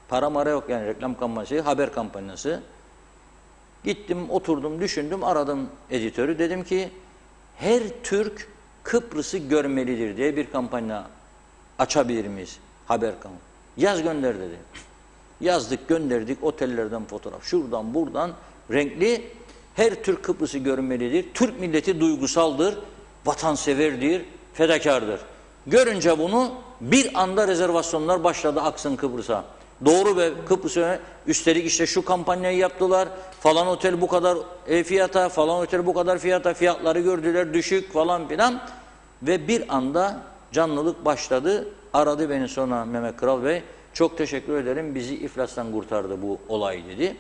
Para mara yok yani, reklam kampanyası, haber kampanyası. Gittim, oturdum, düşündüm, aradım editörü. Dedim ki her Türk Kıbrıs'ı görmelidir diye bir kampanya açabilir miyiz? Haber kampanyası. Yaz gönder dedi. Yazdık, gönderdik, otellerden fotoğraf, şuradan buradan renkli. Her Türk Kıbrıs'ı görmelidir. Türk milleti duygusaldır, vatanseverdir, fedakardır. Görünce bunu bir anda rezervasyonlar başladı aksın Kıbrıs'a. Doğru ve Kıbrıs'a üstelik işte şu kampanyayı yaptılar. Falan otel bu kadar fiyata, falan otel bu kadar fiyata, fiyatları gördüler düşük falan filan. Ve bir anda canlılık başladı. Aradı beni sonra Mehmet Kral Bey. Çok teşekkür ederim, bizi iflastan kurtardı bu olay dedi.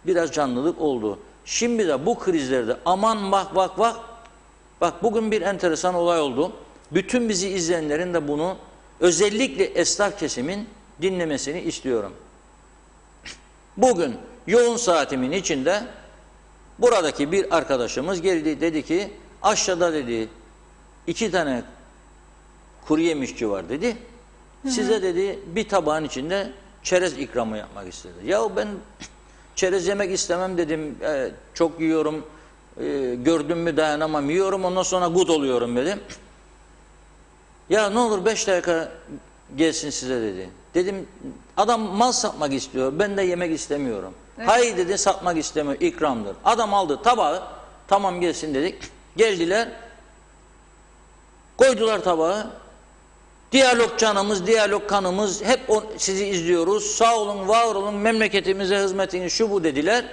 Biraz canlılık oldu. Şimdi de bu krizlerde aman bak bugün bir enteresan olay oldu. Bütün bizi izleyenlerin de bunu özellikle esnaf kesimin dinlemesini istiyorum. Bugün yoğun saatimin içinde buradaki bir arkadaşımız geldi, dedi ki aşağıda dedi 2 tane kuru yemişçi var dedi. Size dedi bir tabağın içinde çerez ikramı yapmak istedi. Ya ben çerez yemek istemem dedim. Çok yiyorum. Gördüm mü dayanamam. Yiyorum, ondan sonra good oluyorum dedim. Ya ne olur 5 dakika gelsin size dedi. Dedim adam mal satmak istiyor. Ben de yemek istemiyorum. Evet. Hayır dedi, satmak istemiyor. İkramdır. Adam aldı tabağı. Tamam gelsin dedik. Geldiler. Koydular tabağı. Diyalog canımız, diyalog kanımız, hep sizi izliyoruz, sağ olun, var olun, memleketimize hizmetiniz şu bu dediler.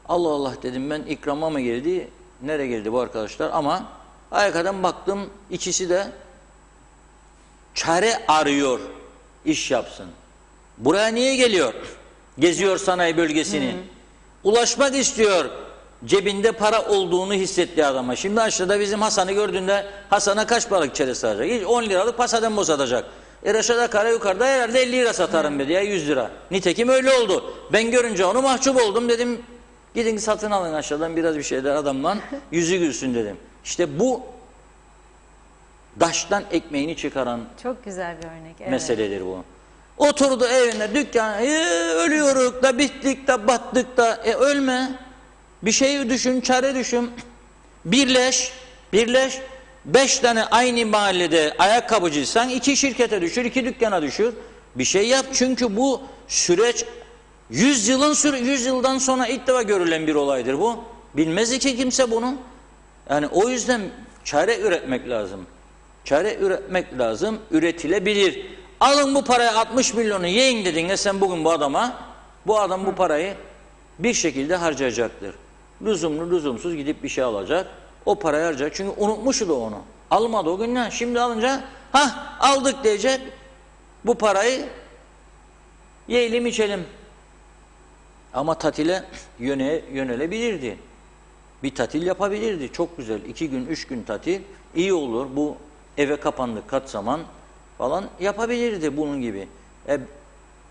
Allah Allah dedim ben, ikrama mı geldi, nereye geldi bu arkadaşlar, ama arkadan baktım ikisi de çare arıyor, iş yapsın. Buraya niye geliyor? Geziyor sanayi bölgesini. Ulaşmak istiyor. Cebinde para olduğunu hissetti adama. Şimdi aşağıda bizim Hasan'ı gördüğünde Hasan'a kaç paralık çerez satacak? Hiç 10 liralık pasaden satacak. Reşat Akar'a yukarıda herhalde 50 lira satarım dedi ya, 100 lira. Nitekim öyle oldu. Ben görünce onu mahcup oldum, dedim gidin satın alın aşağıdan biraz bir şeyler adamdan, yüzü gülsün dedim. İşte bu daştan ekmeğini çıkaran çok güzel bir örnek. Evet. Meseledir bu. Oturdu evine, dükkan, ölüyoruz da, bittik de, battık da, ölme. Bir şey düşün, çare düşün. Birleş. 5 tane aynı mahallede ayakkabıcıysan 2 şirkete düşür, 2 dükkana düşür. Bir şey yap, çünkü bu süreç 100 yıldan sonra ilk defa görülen bir olaydır bu. Bilmez ki kimse bunu. Yani o yüzden çare üretmek lazım. Çare üretmek lazım, üretilebilir. Alın bu parayı, 60 milyonu yiyin dediğinde sen bugün bu adama, bu adam bu parayı bir şekilde harcayacaktır. Lüzumlu lüzumsuz gidip bir şey alacak. o parayı harcayacak. Çünkü unutmuştu onu. Almadı o günden. Şimdi alınca aldık diyecek. Bu parayı yiyelim içelim. Ama tatile yönelebilirdi. Bir tatil yapabilirdi. Çok güzel. 2 gün, 3 gün tatil iyi olur. Bu eve kapandık kaç zaman falan yapabilirdi bunun gibi.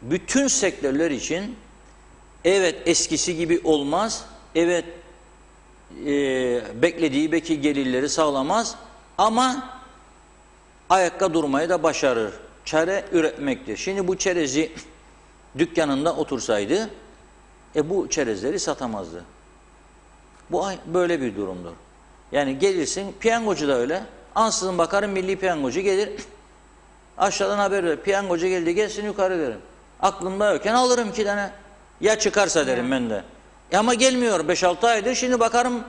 Bütün sektörler için evet eskisi gibi olmaz. Evet beklediği belki gelirleri sağlamaz. Ama ayakta durmayı da başarır. Çare üretmektir. Şimdi bu çerezi dükkanında otursaydı bu çerezleri satamazdı. Bu böyle bir durumdur. Yani gelirsin, piyangocu da öyle. Ansızın bakarım milli piyangocu gelir. Aşağıdan haber verir. Piyangocu geldi, gelsin yukarı derim. Aklımda yokken alırım 2 tane. Ya çıkarsa derim ben de. Ama gelmiyor 5-6 aydır. Şimdi bakarım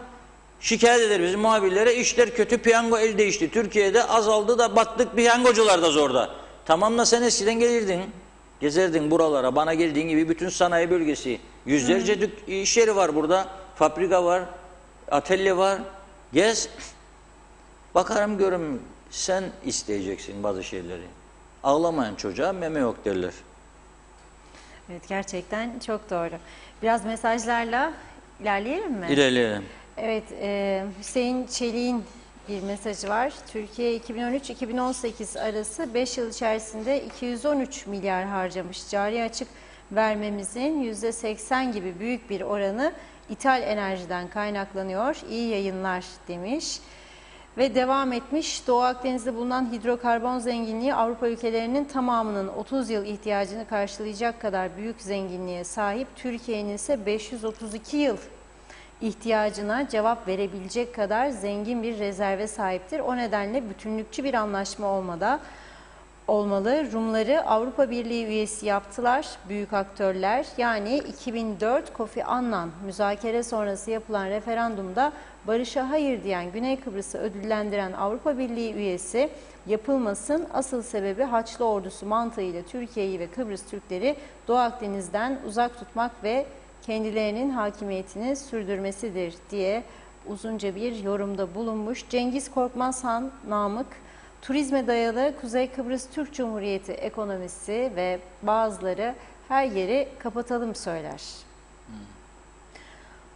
şikayet eder bizim muhabirlere. İşler kötü, piyango el değişti. Türkiye'de azaldı da battık, piyangocular da zorda. Tamam da sen eskiden gelirdin. Gezerdin buralara. Bana geldiğin gibi bütün sanayi bölgesi. Yüzlerce iş yeri var burada. Fabrika var. Atölye var. Gez. Bakarım görüm. Sen isteyeceksin bazı şeyleri. Ağlamayan çocuğa meme yok derler. Evet, gerçekten çok doğru. Biraz mesajlarla ilerleyelim mi? İlerleyelim. Evet, Hüseyin Çelik'in bir mesajı var. Türkiye 2013-2018 arası 5 yıl içerisinde 213 milyar harcamış. Cari açık vermemizin %80 gibi büyük bir oranı ithal enerjiden kaynaklanıyor. İyi yayınlar demiş. Ve devam etmiş, Doğu Akdeniz'de bulunan hidrokarbon zenginliği Avrupa ülkelerinin tamamının 30 yıl ihtiyacını karşılayacak kadar büyük zenginliğe sahip. Türkiye'nin ise 532 yıl ihtiyacına cevap verebilecek kadar zengin bir rezerve sahiptir. O nedenle bütünlükçü bir anlaşma olmalı. Rumları Avrupa Birliği üyesi yaptılar büyük aktörler. Yani 2004 Kofi Annan müzakere sonrası yapılan referandumda barışa hayır diyen Güney Kıbrıs'ı ödüllendiren Avrupa Birliği üyesi yapılmasın. Asıl sebebi Haçlı Ordusu mantığıyla Türkiye'yi ve Kıbrıs Türkleri Doğu Akdeniz'den uzak tutmak ve kendilerinin hakimiyetini sürdürmesidir diye uzunca bir yorumda bulunmuş. Cengiz Korkmaz Han Namık, turizme dayalı Kuzey Kıbrıs Türk Cumhuriyeti ekonomisi ve bazıları her yeri kapatalım söyler.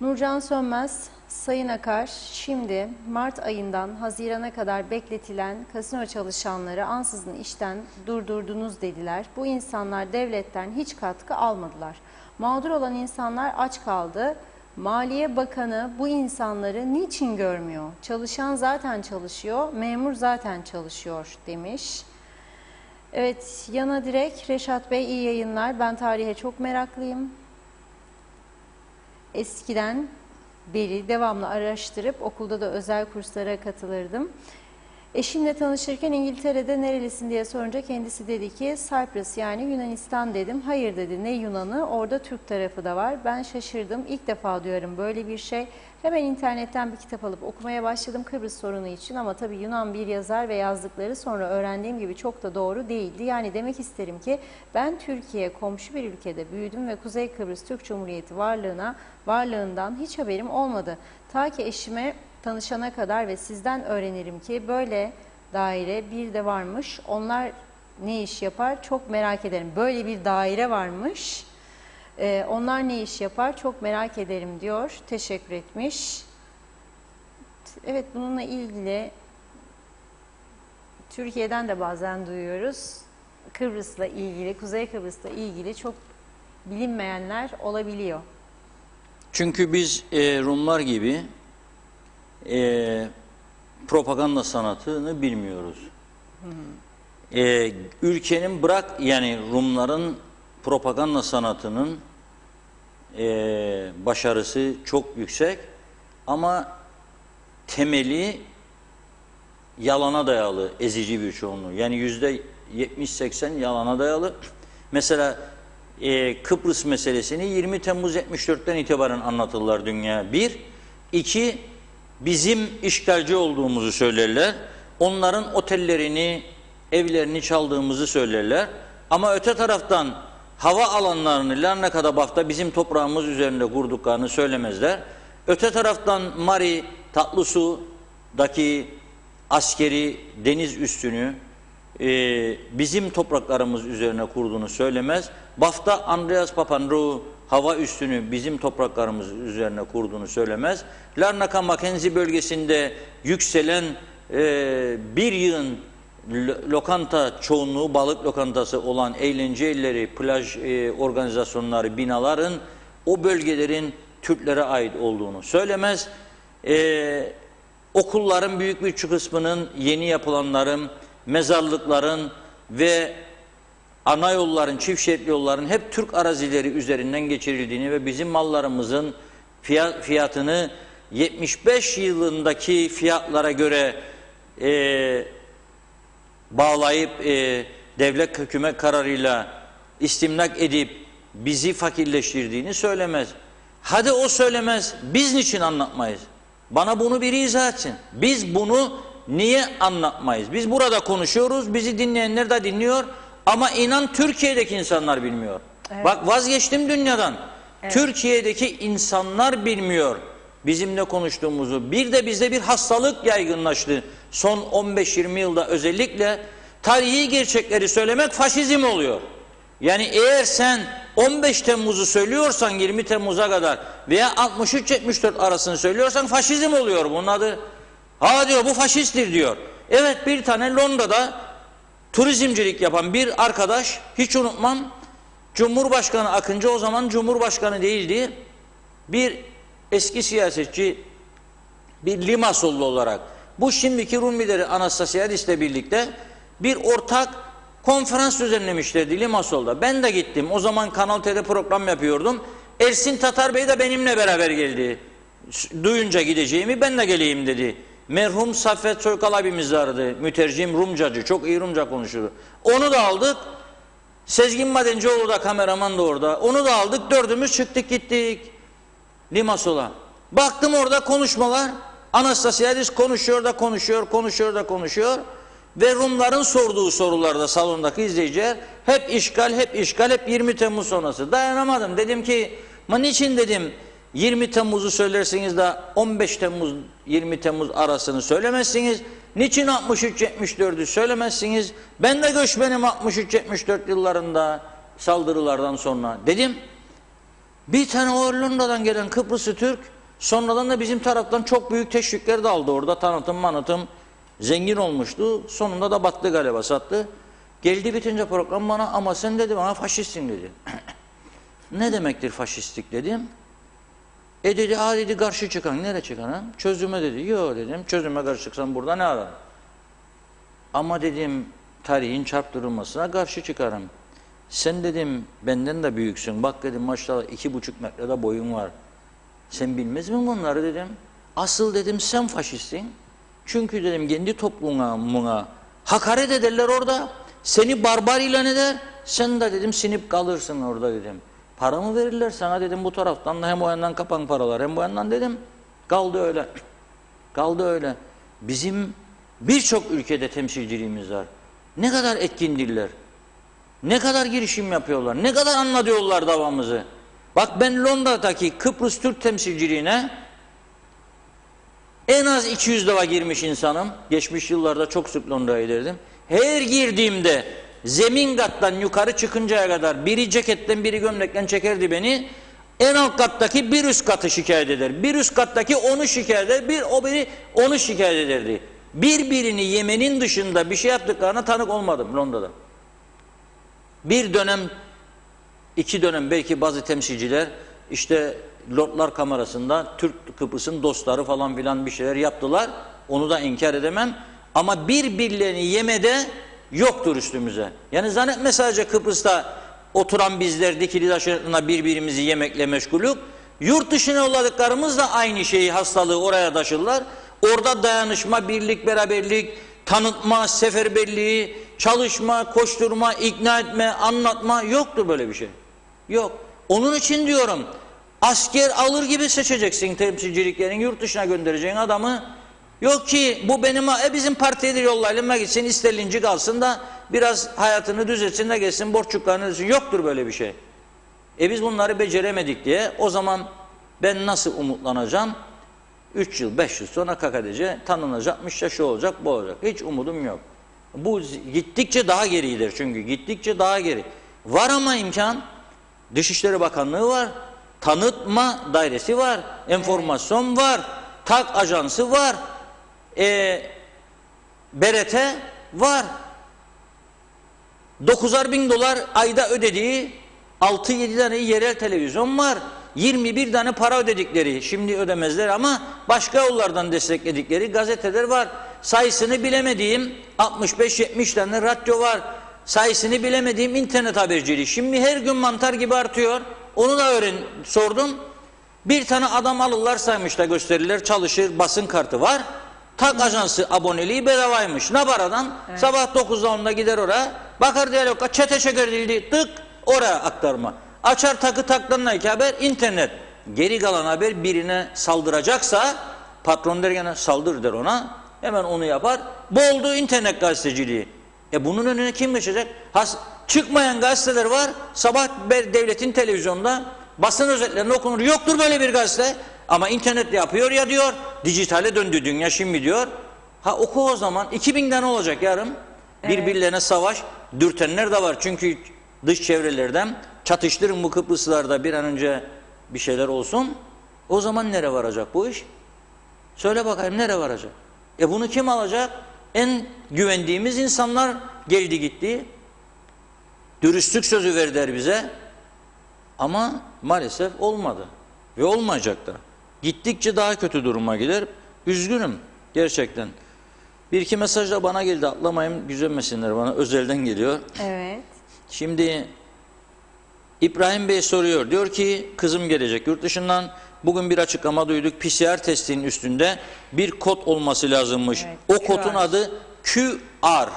Nurcan Sönmez, Sayın Akar, şimdi Mart ayından Haziran'a kadar bekletilen kasino çalışanları ansızın işten durdurdunuz dediler. Bu insanlar devletten hiç katkı almadılar. Mağdur olan insanlar aç kaldı. Maliye Bakanı bu insanları niçin görmüyor? Çalışan zaten çalışıyor, memur zaten çalışıyor demiş. Evet, Yana Direk, Reşat Bey iyi yayınlar. Ben tarihe çok meraklıyım. Eskiden beri devamlı araştırıp okulda da özel kurslara katılırdım. Eşimle tanışırken İngiltere'de nerelisin diye sorunca kendisi dedi ki Cyprus yani Yunanistan dedim. Hayır dedi, ne Yunan'ı, orada Türk tarafı da var. Ben şaşırdım, ilk defa duyarım böyle bir şey. Hemen internetten bir kitap alıp okumaya başladım Kıbrıs sorunu için ama tabii Yunan bir yazar ve yazdıkları sonra öğrendiğim gibi çok da doğru değildi. Yani demek isterim ki ben Türkiye komşu bir ülkede büyüdüm ve Kuzey Kıbrıs Türk Cumhuriyeti varlığından hiç haberim olmadı. Ta ki eşime tanışana kadar ve sizden öğrenirim ki böyle daire bir de varmış. Onlar ne iş yapar çok merak ederim. Böyle bir daire varmış. Onlar ne iş yapar çok merak ederim diyor. Teşekkür etmiş. Evet, bununla ilgili Türkiye'den de bazen duyuyoruz. Kıbrıs'la ilgili, Kuzey Kıbrıs'la ilgili çok bilinmeyenler olabiliyor. Çünkü biz Rumlar gibi propaganda sanatını bilmiyoruz. Ülkenin bırak yani Rumların propaganda sanatının başarısı çok yüksek ama temeli yalana dayalı, ezici bir çoğunluğu. Yani %70-80 yalana dayalı. Mesela Kıbrıs meselesini 20 Temmuz 74'ten itibaren anlatırlar dünya. Bir. İki, bizim işgalci olduğumuzu söylerler. Onların otellerini, evlerini çaldığımızı söylerler. Ama öte taraftan hava alanlarını Larnaka'da bizim toprağımız üzerinde kurduklarını söylemezler. Öte taraftan Mari, Tatlısu, askeri deniz üssünü bizim topraklarımız üzerine kurduğunu söylemez. BAF'ta Andreas Papandreou hava üssünü bizim topraklarımız üzerine kurduğunu söylemez. Larnaca Mackenzie bölgesinde yükselen bir yığın lokanta çoğunluğu balık lokantası olan eğlence yerleri, plaj organizasyonları, binaların o bölgelerin Türklere ait olduğunu söylemez. Okulların büyük bir kısmının, yeni yapılanların, mezarlıkların ve ana yolların, çift şeritli yolların hep Türk arazileri üzerinden geçirildiğini ve bizim mallarımızın fiyatını 75 yılındaki fiyatlara göre bağlayıp devlet hükümet kararıyla istimlak edip bizi fakirleştirdiğini söylemez. Hadi o söylemez, biz niçin anlatmayız? Bana bunu biri izah etsin. Biz bunu niye anlatmayız? Biz burada konuşuyoruz, bizi dinleyenler de dinliyor ama inan Türkiye'deki insanlar bilmiyor. Evet. Bak vazgeçtim dünyadan. Evet. Türkiye'deki insanlar bilmiyor bizim ne konuştuğumuzu. Bir de bizde bir hastalık yaygınlaştı. Son 15-20 yılda özellikle tarihi gerçekleri söylemek faşizm oluyor. Yani eğer sen 15 Temmuz'u söylüyorsan 20 Temmuz'a kadar veya 63-74 arasını söylüyorsan faşizm oluyor bunun adı. Ha diyor bu faşisttir diyor. Evet bir tane Londra'da turizmcilik yapan bir arkadaş hiç unutmam Cumhurbaşkanı Akıncı o zaman Cumhurbaşkanı değildi. Bir eski siyasetçi bir Limasollu olarak bu şimdiki Rum lideri Anastasiadis'le birlikte bir ortak konferans düzenlemişlerdi Limasol'da. Ben de gittim. O zaman Kanal T'de program yapıyordum. Ersin Tatar Bey de benimle beraber geldi. Duyunca gideceğimi ben de geleyim dedi. Merhum Saffet Soykal abimiz vardı. Mütercim Rumcacı. Çok iyi Rumca konuşurdu. Onu da aldık. Sezgin Madencioğlu da kameraman da orada. Onu da aldık. Dördümüz çıktık gittik. Limasol'a. Baktım orada konuşmalar. Anastasiadis konuşuyor da konuşuyor. Ve Rumların sorduğu sorularda salondaki izleyiciler hep işgal, hep 20 Temmuz sonrası. Dayanamadım. Dedim ki, niçin dedim 20 Temmuz'u söylersiniz de 15 Temmuz 20 Temmuz arasını söylemezsiniz. Niçin 63-74'ü söylemezsiniz? Ben de göçmenim 63-74 yıllarında saldırılardan sonra. Dedim, bir tane Hollanda'dan gelen Kıbrıslı Türk sonradan da bizim taraftan çok büyük teşvikler de aldı orada. Tanıtım, zengin olmuştu. Sonunda da battı galiba sattı. Geldi bitince program bana ama sen dedi bana faşistsin dedi. Ne demektir faşistlik dedim. Dedi dedi karşı çıkan. Nereye çıkan ha? Çözüme dedi. Yok dedim. Çözüme karşı çıksan burada ne arar? Ama dedim tarihin çarptırılmasına karşı çıkarım. Sen dedim benden de büyüksün. Bak dedim maşallah 2,5 metrede boyun var. Sen bilmez mi bunları dedim. Asıl dedim sen faşistsin. Çünkü dedim kendi toplumuna hakaret ederler orada. Seni barbar ilan eder. Sen de dedim sinip kalırsın orada dedim. Para mı verirler sana dedim bu taraftan da hem o yandan kapan paralar hem bu yandan dedim. Kaldı öyle. Kaldı öyle. Bizim birçok ülkede temsilciliğimiz var. Ne kadar etkindirler. Ne kadar girişim yapıyorlar. Ne kadar anlatıyorlar davamızı. Bak ben Londra'daki Kıbrıs Türk temsilciliğine en az 200 defa girmiş insanım. Geçmiş yıllarda çok sık Londra'ya giderdim. Her girdiğimde zemin kattan yukarı çıkıncaya kadar biri ceketten biri gömlekten çekerdi beni. En alt kattaki bir üst katı şikayet eder. Bir üst kattaki onu şikayet eder. O biri onu şikayet ederdi. Birbirini yemenin dışında bir şey yaptıklarına tanık olmadım Londra'da. Bir dönem, 2 dönem belki bazı temsilciler işte Lordlar Kamerası'nda Türk Kıbrıs'ın dostları falan filan bir şeyler yaptılar. Onu da inkar edemem. Ama birbirlerini yemede yoktur üstümüze. Yani zannetme sadece Kıbrıs'ta oturan bizler dikili taşlarına birbirimizi yemekle meşgulük. Yurt dışına yolladıklarımız da aynı şeyi, hastalığı oraya taşırlar. Orada dayanışma, birlik, beraberlik, tanıtma, seferberliği, çalışma, koşturma, ikna etme, anlatma yoktur böyle bir şey. Yok. Onun için diyorum asker alır gibi seçeceksin temsilciliklerin, yurt dışına göndereceğin adamı. Yok ki bu benim bizim partiye yollayalım gitsin isterlinci kalsın da biraz hayatını düzeltsin de geçsin borçluklarını ödesin. Yoktur böyle bir şey. Biz bunları beceremedik diye o zaman ben nasıl umutlanacağım? 3 yıl 5 yıl sonra KKTC tanınacakmış ya şu olacak bu olacak. Hiç umudum yok. Bu gittikçe daha geridir çünkü gittikçe daha geri. Var ama imkan. Dışişleri Bakanlığı var. Tanıtma dairesi var. Enformasyon var. TAK ajansı var. BRT var. 9'ar bin dolar ayda ödediği 6-7 tane yerel televizyon var. 21 tane para ödedikleri, şimdi ödemezler ama başka yollardan destekledikleri gazeteler var. Sayısını bilemediğim 65-70 tane radyo var. Sayısını bilemediğim internet haberciliği. Şimdi her gün mantar gibi artıyor. Onu da sordum. Bir tane adam alırlar saymışlar gösterirler, çalışır, basın kartı var. TAK ajansı aboneliği bedavaymış. Ne paradan? Evet. Sabah 9'da 10'da gider oraya. Bakar diyalog'a çete çekerdildi. Tık oraya aktarma. Açar takı taklarına iki haber internet. Geri kalan haber birine saldıracaksa patron der gene saldır der ona. Hemen onu yapar. Bu oldu internet gazeteciliği. Bunun önüne kim geçecek? Çıkmayan gazeteler var. Sabah devletin televizyonda basın özetlerinde okunur. Yoktur böyle bir gazete. Ama internetle yapıyor ya diyor. Dijitale döndü dünya şimdi diyor. Oku o zaman. 2000'den olacak yarın. Evet. Birbirlerine savaş. Dürtenler de var. Çünkü dış çevrelerden çatıştırın bu Kıbrıslılarda bir an önce bir şeyler olsun. O zaman nereye varacak bu iş? Söyle bakayım nereye varacak? Bunu kim alacak? En güvendiğimiz insanlar geldi gitti. Dürüstlük sözü verdiler bize. Ama maalesef olmadı. Ve olmayacak da. Gittikçe daha kötü duruma gider. Üzgünüm gerçekten. Bir iki mesaj da bana geldi. Atlamayayım, gücenmesinler bana. Özelden geliyor. Evet. Şimdi İbrahim Bey soruyor. Diyor ki kızım gelecek yurt dışından. Bugün bir açıklama duyduk. PCR testinin üstünde bir kod olması lazımmış. Evet, o kodun adı QR.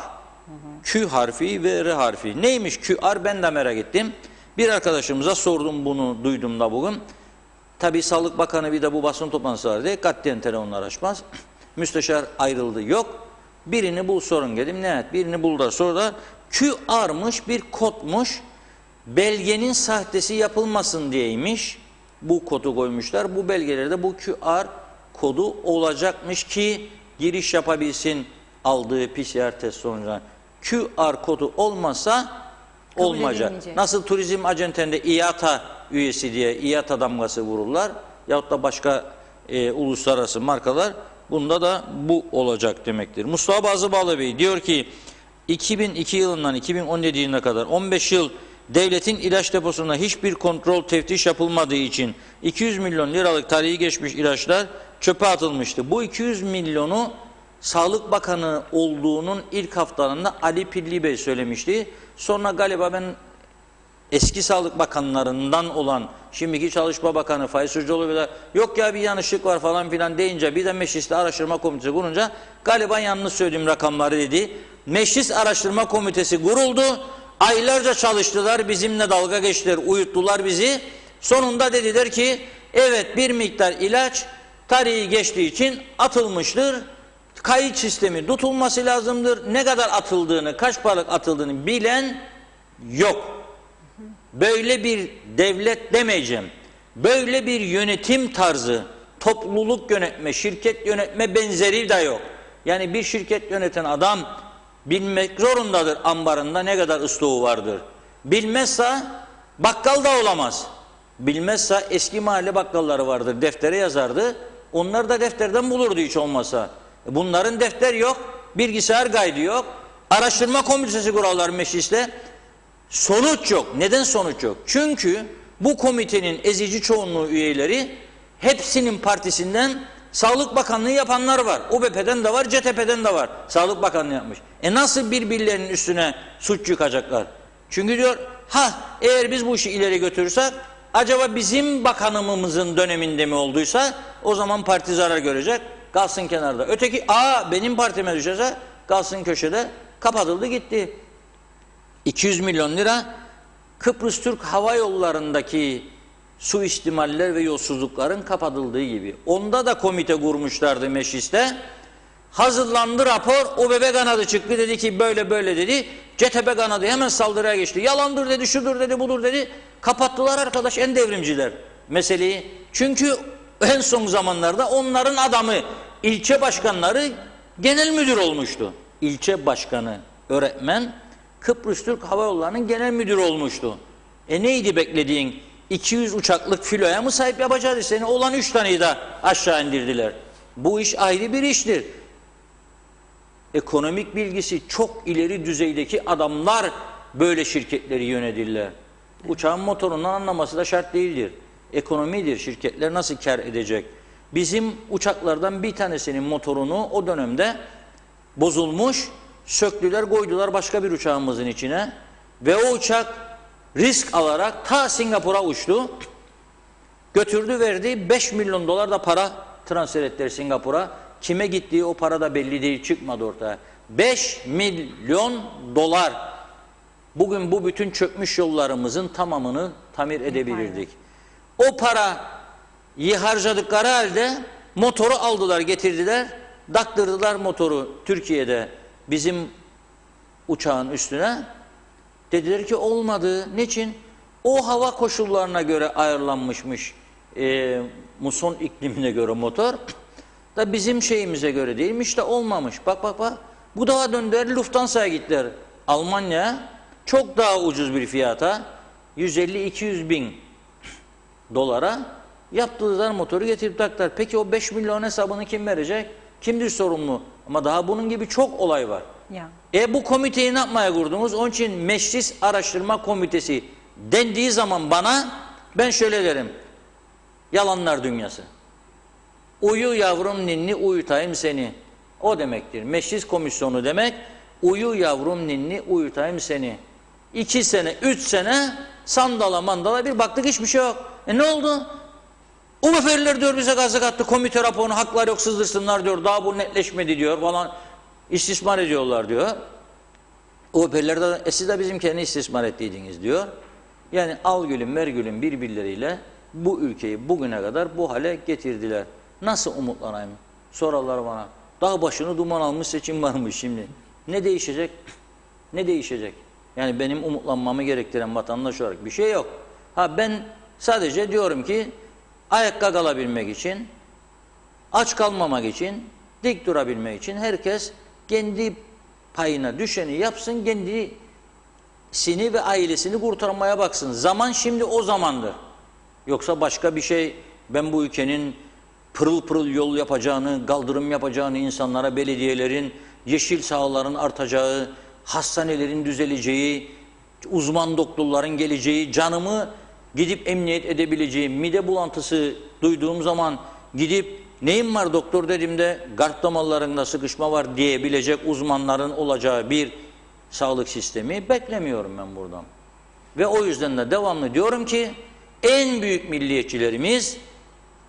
Q harfi ve R harfi. Neymiş QR? Ben de merak ettim. Bir arkadaşımıza sordum bunu, duydum da bugün. Tabii Sağlık Bakanı bir de bu basın toplantısı var diye katiyen telefonlar açmaz. Müsteşar ayrıldı yok. Birini bul sorun dedim. Evet birini buldular. Sonra da QR'mış bir kodmuş. Belgenin sahtesi yapılmasın diyeymiş. Bu kodu koymuşlar. Bu belgelerde bu QR kodu olacakmış ki giriş yapabilsin aldığı PCR test sonucunda. QR kodu olmazsa olmayacak. Nasıl turizm acentende İATA üyesi diye İATA damgası vururlar. Yahut da başka uluslararası markalar. Bunda da bu olacak demektir. Mustafa Bazıbağlı Bey diyor ki 2002 yılından 2017 yılına kadar 15 yıl devletin ilaç deposunda hiçbir kontrol teftiş yapılmadığı için 200 milyon liralık tarihi geçmiş ilaçlar çöpe atılmıştı. Bu 200 milyonu Sağlık Bakanı olduğunun ilk haftalarında Ali Pilli Bey söylemişti. Sonra galiba ben eski Sağlık Bakanlarından olan şimdiki Çalışma Bakanı Faiz Sucuoğlu da yok ya bir yanlışlık var falan filan deyince bir de Meclis'te araştırma komitesi kurunca galiba yanlış söylediğim rakamları dedi. Meclis Araştırma Komitesi kuruldu. Aylarca çalıştılar, bizimle dalga geçtiler, uyuttular bizi. Sonunda dediler ki evet bir miktar ilaç tarihi geçtiği için atılmıştır. Kayıt sistemi tutulması lazımdır. Ne kadar atıldığını, kaç paralık atıldığını bilen yok. Böyle bir devlet demeyeceğim. Böyle bir yönetim tarzı, topluluk yönetme, şirket yönetme benzeri de yok. Yani bir şirket yöneten adam bilmek zorundadır ambarında ne kadar ıslığı vardır. Bilmezse bakkal da olamaz. Bilmezse eski mahalle bakkalları vardır. Deftere yazardı. Onlar da defterden bulurdu hiç olmasa. Bunların defter yok. Bilgisayar kaydı yok. Araştırma komitesi kurarlar mecliste. Sonuç yok. Neden sonuç yok? Çünkü bu komitenin ezici çoğunluğu üyeleri hepsinin partisinden Sağlık Bakanlığı yapanlar var. UBP'den de var, CTP'den de var. Sağlık Bakanlığı yapmış. Nasıl birbirlerinin üstüne suç yıkacaklar? Çünkü diyor, eğer biz bu işi ileri götürürsek, acaba bizim bakanımızın döneminde mi olduysa, o zaman parti zarar görecek, kalsın kenarda. Öteki, benim partime düşerse, kalsın köşede, kapatıldı gitti. 200 milyon lira, Kıbrıs Türk Hava Yolları'ndaki suistimaller ve yolsuzlukların kapatıldığı gibi. Onda da komite kurmuşlardı mecliste. Hazırlandı rapor, OBB kanadı çıktı dedi ki böyle böyle dedi. CTP kanadı hemen saldırıya geçti. Yalandır dedi, şudur dedi, budur dedi. Kapattılar arkadaş en devrimciler meseleyi. Çünkü En son zamanlarda onların adamı, ilçe başkanları genel müdür olmuştu. İlçe başkanı, öğretmen, Kıbrıs Türk Hava Yolları'nın genel müdürü olmuştu. Neydi beklediğin? 200 uçaklık filoya mı sahip yapacağız seni? Olan 3 taneyi de aşağı indirdiler. Bu iş ayrı bir iştir. Ekonomik bilgisi çok ileri düzeydeki adamlar böyle şirketleri yönetirler. Uçağın motorundan anlaması da şart değildir. Ekonomidir. Şirketler nasıl kar edecek? Bizim uçaklardan bir tanesinin motorunu o dönemde bozulmuş, söktüler, koydular başka bir uçağımızın içine ve o uçak risk alarak ta Singapur'a uçtu. Götürdü, verdi, 5 milyon dolar da para transfer ettiler Singapur'a. Kime gittiği o para da belli değil, çıkmadı ortaya. 5 milyon dolar. Bugün bu bütün çökmüş yollarımızın tamamını tamir edebilirdik. O parayı harcadıkları halde motoru aldılar, getirdiler, taktırdılar motoru Türkiye'de bizim uçağın üstüne. Dediler ki olmadı. Niçin? O hava koşullarına göre ayarlanmışmış muson iklimine göre motor. Da bizim şeyimize göre değilmiş de olmamış. Bak bak bak. Bu daha döndüler Lufthansa'ya gittiler. Almanya çok daha ucuz bir fiyata 150-200 bin dolara yaptılar motoru getirip taktılar. Peki o 5 milyon hesabını kim verecek? Kimdir sorumlu? Ama daha bunun gibi çok olay var. Ya. Bu komiteyi ne yapmaya kurdunuz? Onun için Meclis Araştırma Komitesi dendiği zaman bana ben şöyle derim. Yalanlar dünyası. Uyu yavrum ninni uyutayım seni. O demektir. Meclis komisyonu demek uyu yavrum ninni uyutayım seni. 2 sene, 3 sene sandala mandala bir baktık hiçbir şey yok. Ne oldu? UBF'liler diyor bize gazete attı. Komite raporunu haklar yok sızdırsınlar diyor. Daha bu netleşmedi diyor falan. İstismar ediyorlar diyor. UBF'liler de siz de bizimkilerini istismar ettiydiniz diyor. Yani al gülüm ver gülüm birbirleriyle bu ülkeyi bugüne kadar bu hale getirdiler. Nasıl umutlanayım? Sorarlar bana. Dağ başını duman almış seçim varmış şimdi. Ne değişecek? Ne değişecek? Yani benim umutlanmamı gerektiren vatandaş olarak bir şey yok. Ben sadece diyorum ki ayakta kalabilmek için, aç kalmamak için, dik durabilmek için herkes kendi payına düşeni yapsın, kendisini ve ailesini kurtarmaya baksın. Zaman şimdi o zamandır. Yoksa başka bir şey, ben bu ülkenin pırıl pırıl yol yapacağını, kaldırım yapacağını, insanlara belediyelerin, yeşil sahaların artacağı, hastanelerin düzeleceği, uzman doktorların geleceği, canımı gidip emniyet edebileceğim, mide bulantısı duyduğum zaman gidip neyim var doktor dediğimde kalp damarlarında sıkışma var diyebilecek uzmanların olacağı bir sağlık sistemi beklemiyorum ben buradan. Ve o yüzden de devamlı diyorum ki en büyük milliyetçilerimiz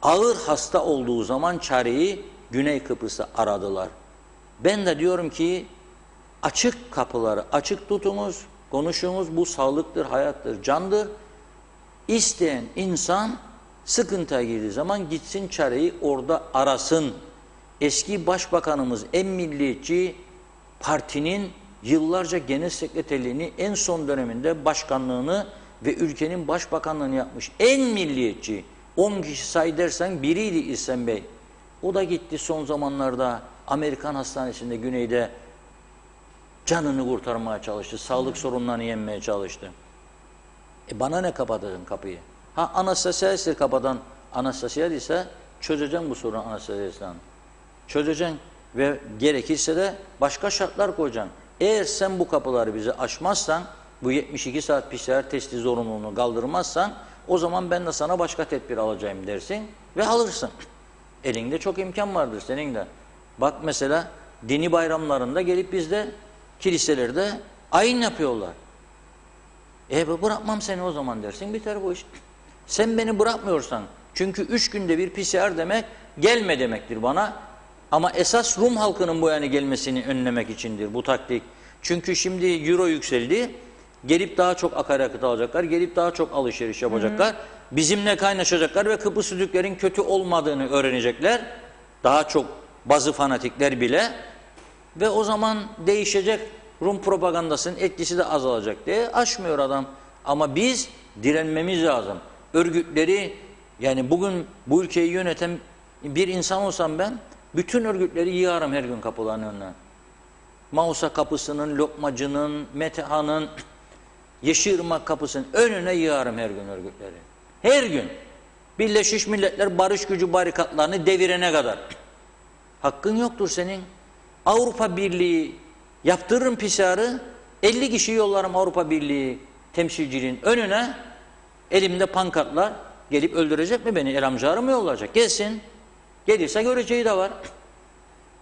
ağır hasta olduğu zaman çareyi Güney Kıbrıs'ta aradılar. Ben de diyorum ki açık kapıları açık tutunuz, konuşunuz, bu sağlıktır, hayattır, candır. İsteyen insan sıkıntıya girdiği zaman gitsin çareyi orada arasın. Eski başbakanımız en milliyetçi partinin yıllarca genel sekreterliğini en son döneminde başkanlığını ve ülkenin başbakanlığını yapmış en milliyetçi 10 kişi say dersen biriydi İhsan Bey. O da gitti son zamanlarda Amerikan hastanesinde güneyde canını kurtarmaya çalıştı. Sağlık sorunlarını yenmeye çalıştı. Bana ne kapatırdın kapıyı? Anastasiadis'i kapatan Anastasiad ise çözeceğim bu sorunu Anastasiadis'ten. Çözeceksin ve gerekirse de başka şartlar koyacaksın. Eğer sen bu kapıları bize açmazsan, bu 72 saat PCR testi zorunluluğunu kaldırmazsan, o zaman ben de sana başka tedbir alacağım dersin ve alırsın. Elinde çok imkan vardır senin de. Bak mesela dini bayramlarında gelip bizde kiliselerde ayin yapıyorlar. Bırakmam seni o zaman dersin, biter bu iş. Sen beni bırakmıyorsan, çünkü 3 günde bir PCR demek gelme demektir bana. Ama esas Rum halkının bu yana gelmesini önlemek içindir bu taktik. Çünkü şimdi euro yükseldi, gelip daha çok akaryakıt alacaklar, gelip daha çok alışveriş yapacaklar. Bizimle kaynaşacaklar ve Kıbrıs Türklerin kötü olmadığını öğrenecekler. Daha çok bazı fanatikler bile. Ve o zaman değişecek, Rum propagandasının etkisi de azalacak diye aşmıyor adam. Ama biz direnmemiz lazım. Örgütleri Yani bugün bu ülkeyi yöneten bir insan olsam ben bütün örgütleri yığarım her gün kapılarının önüne. Mausa kapısının, Lokmacı'nın, Metehan'ın, Yeşilırmak kapısının önüne yığarım her gün örgütleri. Her gün. Birleşmiş Milletler Barış Gücü barikatlarını devirene kadar. Hakkın yoktur senin. Avrupa Birliği yaptırırım PİSAR'ı, 50 kişi yollarım Avrupa Birliği temsilciliğinin önüne, elimde pankartlar, gelip öldürecek mi beni? Elamcarı mı yollayacak? Gelsin. Gelirse göreceği de var.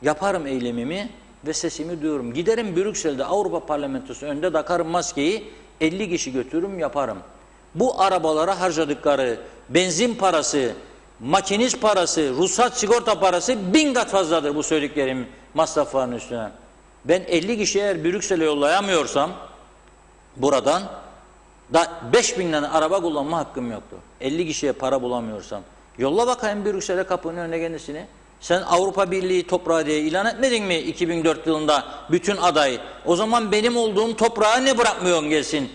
Yaparım eylemimi ve sesimi duyurum. Giderim Brüksel'de Avrupa Parlamentosu önünde takarım maskeyi, 50 kişi götürürüm yaparım. Bu arabalara harcadıkları benzin parası, makinist parası, ruhsat sigorta parası 1000 kat fazladır bu söylediklerim masrafların üstüne. Ben 50 kişi eğer Brüksel'e yollayamıyorsam buradan da 5000 tane araba kullanma hakkım yoktu. 50 kişiye para bulamıyorsam. Yolla bakayım Brüksel'e kapının önüne kendisini. Sen Avrupa Birliği toprağı diye ilan etmedin mi 2004 yılında bütün aday? O zaman benim olduğum toprağı ne bırakmıyorsun gelsin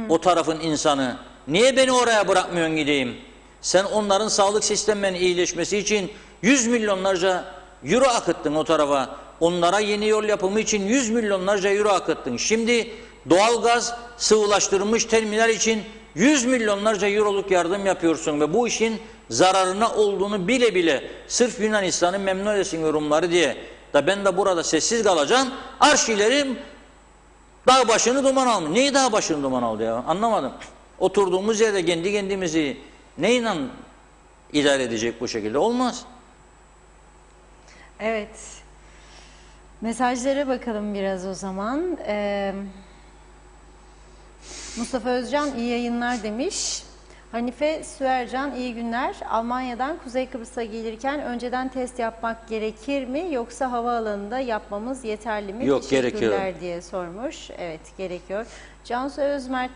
o tarafın insanı? Niye beni oraya bırakmıyorsun gideyim? Sen onların sağlık sistemlerinin iyileşmesi için 100 milyonlarca euro akıttın o tarafa. Onlara yeni yol yapımı için 100 milyonlarca euro akıttın. Şimdi doğalgaz sıvılaştırılmış terminal için 100 milyonlarca euroluk yardım yapıyorsun ve bu işin zararına olduğunu bile bile sırf Yunanistan'ı memnun edesin yorumları diye da ben de burada sessiz kalacağım. Arşilerim dağ başını duman almış. Neyi dağ başını duman aldı ya? Anlamadım. Oturduğumuz yerde kendi kendimizi neyle idare edecek bu şekilde? Olmaz. Evet. Mesajlara bakalım biraz o zaman. Mustafa Özcan iyi yayınlar demiş. Hanife Süercan iyi günler. Almanya'dan Kuzey Kıbrıs'a gelirken önceden test yapmak gerekir mi yoksa havaalanında yapmamız yeterli mi? Yok, gerekiyor diye sormuş. Evet, gerekiyor. Cansu Özmert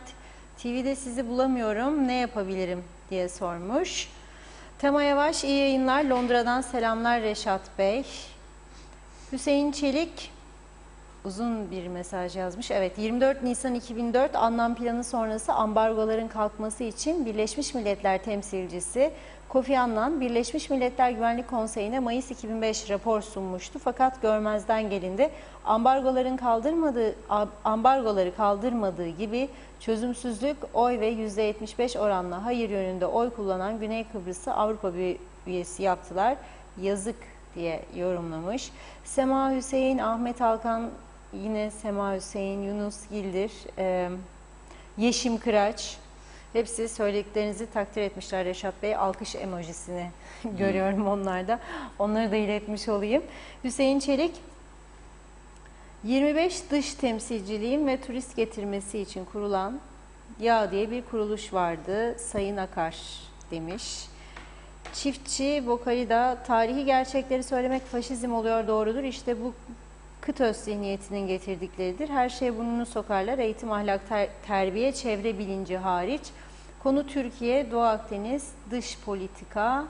TV'de sizi bulamıyorum ne yapabilirim diye sormuş. Tema Yavaş iyi yayınlar. Londra'dan selamlar Reşat Bey. Hüseyin Çelik uzun bir mesaj yazmış. Evet, 24 Nisan 2004 anlam planı sonrası ambargoların kalkması için Birleşmiş Milletler temsilcisi Kofi Annan, Birleşmiş Milletler Güvenlik Konseyi'ne Mayıs 2005 rapor sunmuştu. Fakat görmezden gelindi. Ambargoları kaldırmadığı gibi çözümsüzlük, oy ve %75 oranla hayır yönünde oy kullanan Güney Kıbrıs'ı Avrupa üyesi yaptılar. Yazık diye yorumlamış. Sema Hüseyin, Ahmet Alkan, yine Sema Hüseyin, Yunus Gildir, Yeşim Kıraç, hepsi söylediklerinizi takdir etmişler Reşat Bey. Alkış emojisini görüyorum onlarda. Onları da iletmiş olayım. Hüseyin Çelik, 25 dış temsilciliğin ve turist getirmesi için kurulan YA diye bir kuruluş vardı. Sayın Akar demiş. Çiftçi Bokarida, tarihi gerçekleri söylemek faşizm oluyor, doğrudur. İşte bu KıTÖZ zihniyetinin getirdikleri,'dir. Her şeye burnunu sokarlar. Eğitim, ahlak, terbiye, çevre bilinci hariç. Konu Türkiye, Doğu Akdeniz, dış politika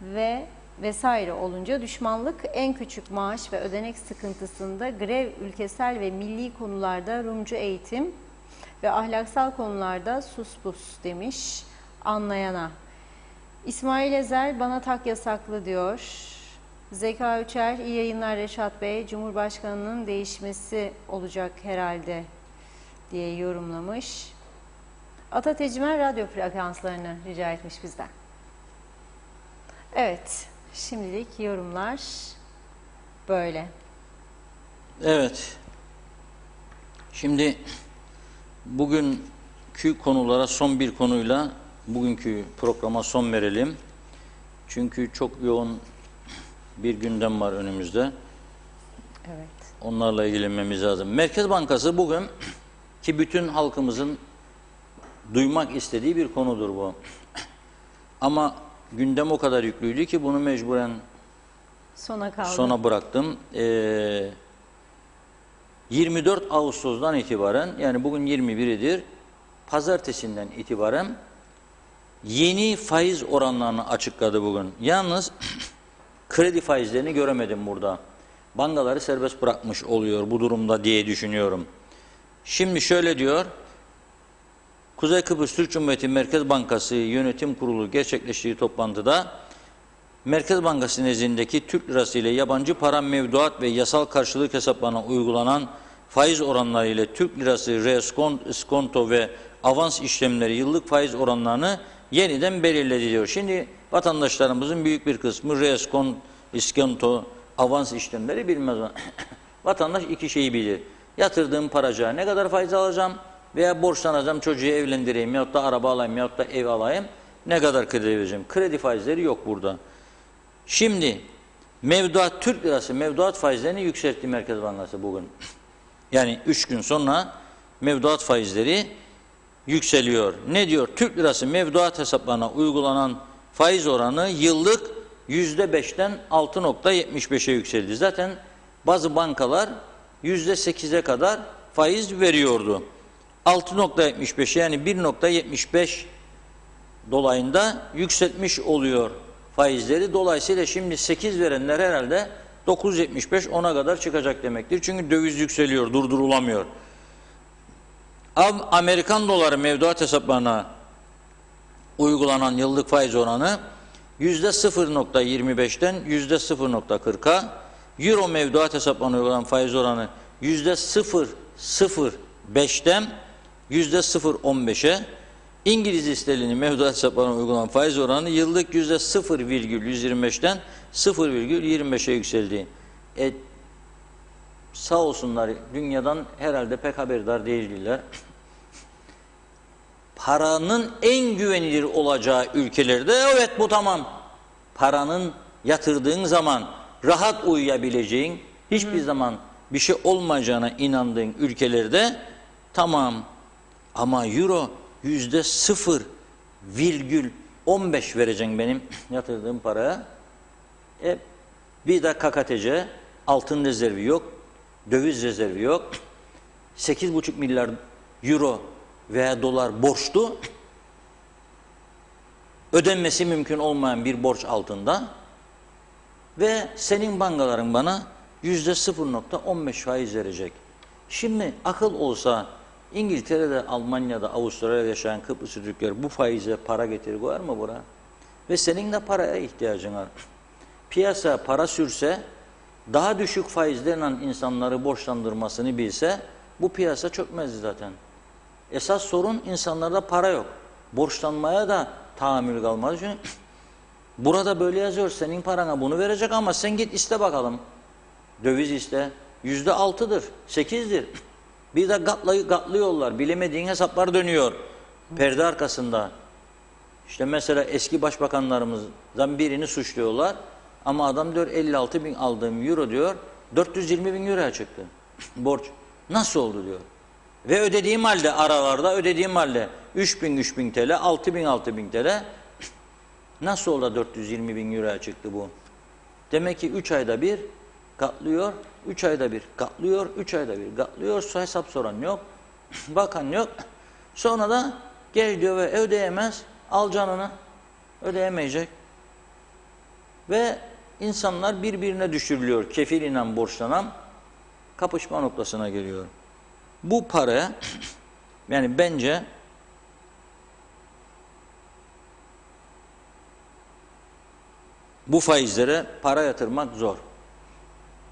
ve vesaire olunca düşmanlık, en küçük maaş ve ödenek sıkıntısında grev, ülkesel ve milli konularda Rumcu eğitim ve ahlaksal konularda sus pus demiş anlayana. İsmail Ezel bana tak yasaklı diyor. Zeka Üçer iyi yayınlar Reşat Bey. Cumhurbaşkanının değişmesi olacak herhalde diye yorumlamış. Ata Tecmen radyo frekanslarını rica etmiş bizden. Evet, şimdilik yorumlar böyle. Evet. Şimdi bugünkü konulara son bir konuyla bugünkü programa son verelim. Çünkü çok yoğun bir gündem var önümüzde. Evet. Onlarla ilgilenmemiz lazım. Merkez Bankası bugün ki bütün halkımızın duymak istediği bir konudur bu. Ama gündem o kadar yüklüydü ki bunu mecburen sona bıraktım. 24 Ağustos'dan itibaren, yani bugün 21'idir, pazartesinden itibaren yeni faiz oranlarını açıkladı bugün. Yalnız kredi faizlerini göremedim burada. Bankaları serbest bırakmış oluyor bu durumda diye düşünüyorum. Şimdi şöyle diyor, Kuzey Kıbrıs Türk Cumhuriyeti Merkez Bankası Yönetim Kurulu gerçekleştirdiği toplantıda Merkez Bankası nezdindeki Türk lirası ile yabancı para mevduat ve yasal karşılık hesaplarına uygulanan faiz oranları ile Türk lirası reiskonto ve avans işlemleri yıllık faiz oranlarını yeniden belirledi diyor. Şimdi vatandaşlarımızın büyük bir kısmı reiskonto, avans işlemleri bilmez. Vatandaş iki şeyi bilir. Yatırdığım paracağa ne kadar faiz alacağım veya borçlanacağım, çocuğu evlendireyim yahut da araba alayım yahut da ev alayım, ne kadar kredi vereceğim. Kredi faizleri yok burada. Şimdi mevduat, Türk lirası mevduat faizlerini yükseltti Merkez Bankası bugün. Yani 3 gün sonra mevduat faizleri yükseliyor. Ne diyor? Türk lirası mevduat hesaplarına uygulanan faiz oranı yıllık %5'ten 6,75'e yükseldi. Zaten bazı bankalar %8'e kadar faiz veriyordu. 6,75 yani 1,75 dolayında yükseltmiş oluyor faizleri. Dolayısıyla şimdi 8 verenler herhalde 9,75 10'a kadar çıkacak demektir. Çünkü döviz yükseliyor, durdurulamıyor. Amerikan doları mevduat hesaplarına uygulanan yıllık faiz oranı %0,25'ten %0,40'a, Euro mevduat hesaplarına uygulanan faiz oranı %0,05'ten %0,15'e, İngiliz sterlini mevduat hesaplarına uygulanan faiz oranı yıllık %0,125'ten 0,25'e yükseldi. Sağ olsunlar, dünyadan herhalde pek haberdar değildiler. Paranın en güvenilir olacağı ülkelerde evet bu tamam. Paranın yatırdığın zaman rahat uyuyabileceğin, hiçbir zaman bir şey olmayacağına inandığın ülkelerde tamam. Ama euro %0,15 vereceksin benim yatırdığım paraya. Bir de KKTC, altın rezervi yok, döviz rezervi yok. 8,5 milyar euro veya dolar borçlu. Ödenmesi mümkün olmayan bir borç altında. Ve senin bankaların bana %0,15 faiz verecek. Şimdi akıl olsa İngiltere'de, Almanya'da, Avustralya'da yaşayan Kıbrıslı Türkler bu faize para getirir koyar mı buna? Ve senin de paraya ihtiyacın var. Piyasa para sürse, daha düşük faizlerle insanları borçlandırmasını bilse, bu piyasa çökmezdi zaten. Esas sorun insanlarda para yok. Borçlanmaya da tahammül kalmaz. Çünkü burada böyle yazıyor, senin parana bunu verecek ama sen git iste bakalım. Döviz iste, %6'dır, 8'dir. Bir de katlıyorlar, bilemediğin hesaplar dönüyor. Perde arkasında. İşte mesela eski başbakanlarımızdan birini suçluyorlar. Ama adam diyor 56 bin aldığım euro diyor, 420 bin euroya çıktı. Borç. Nasıl oldu diyor. Ve ödediğim halde aralarda ödediğim halde 3.000 TL, 6.000 TL. Nasıl oldu 420 bin euroya çıktı bu? Demek ki 3 ayda bir katlıyor, 3 ayda bir katlıyor, 3 ayda bir katlıyor. Hesap soran yok, bakan yok. Sonra da gel diyor ve ödeyemez, al canını. Ödeyemeyecek. Ve insanlar birbirine düşürülüyor. Kefil ile borçlanan kapışma noktasına geliyor. Bu para yani bence bu faizlere para yatırmak zor.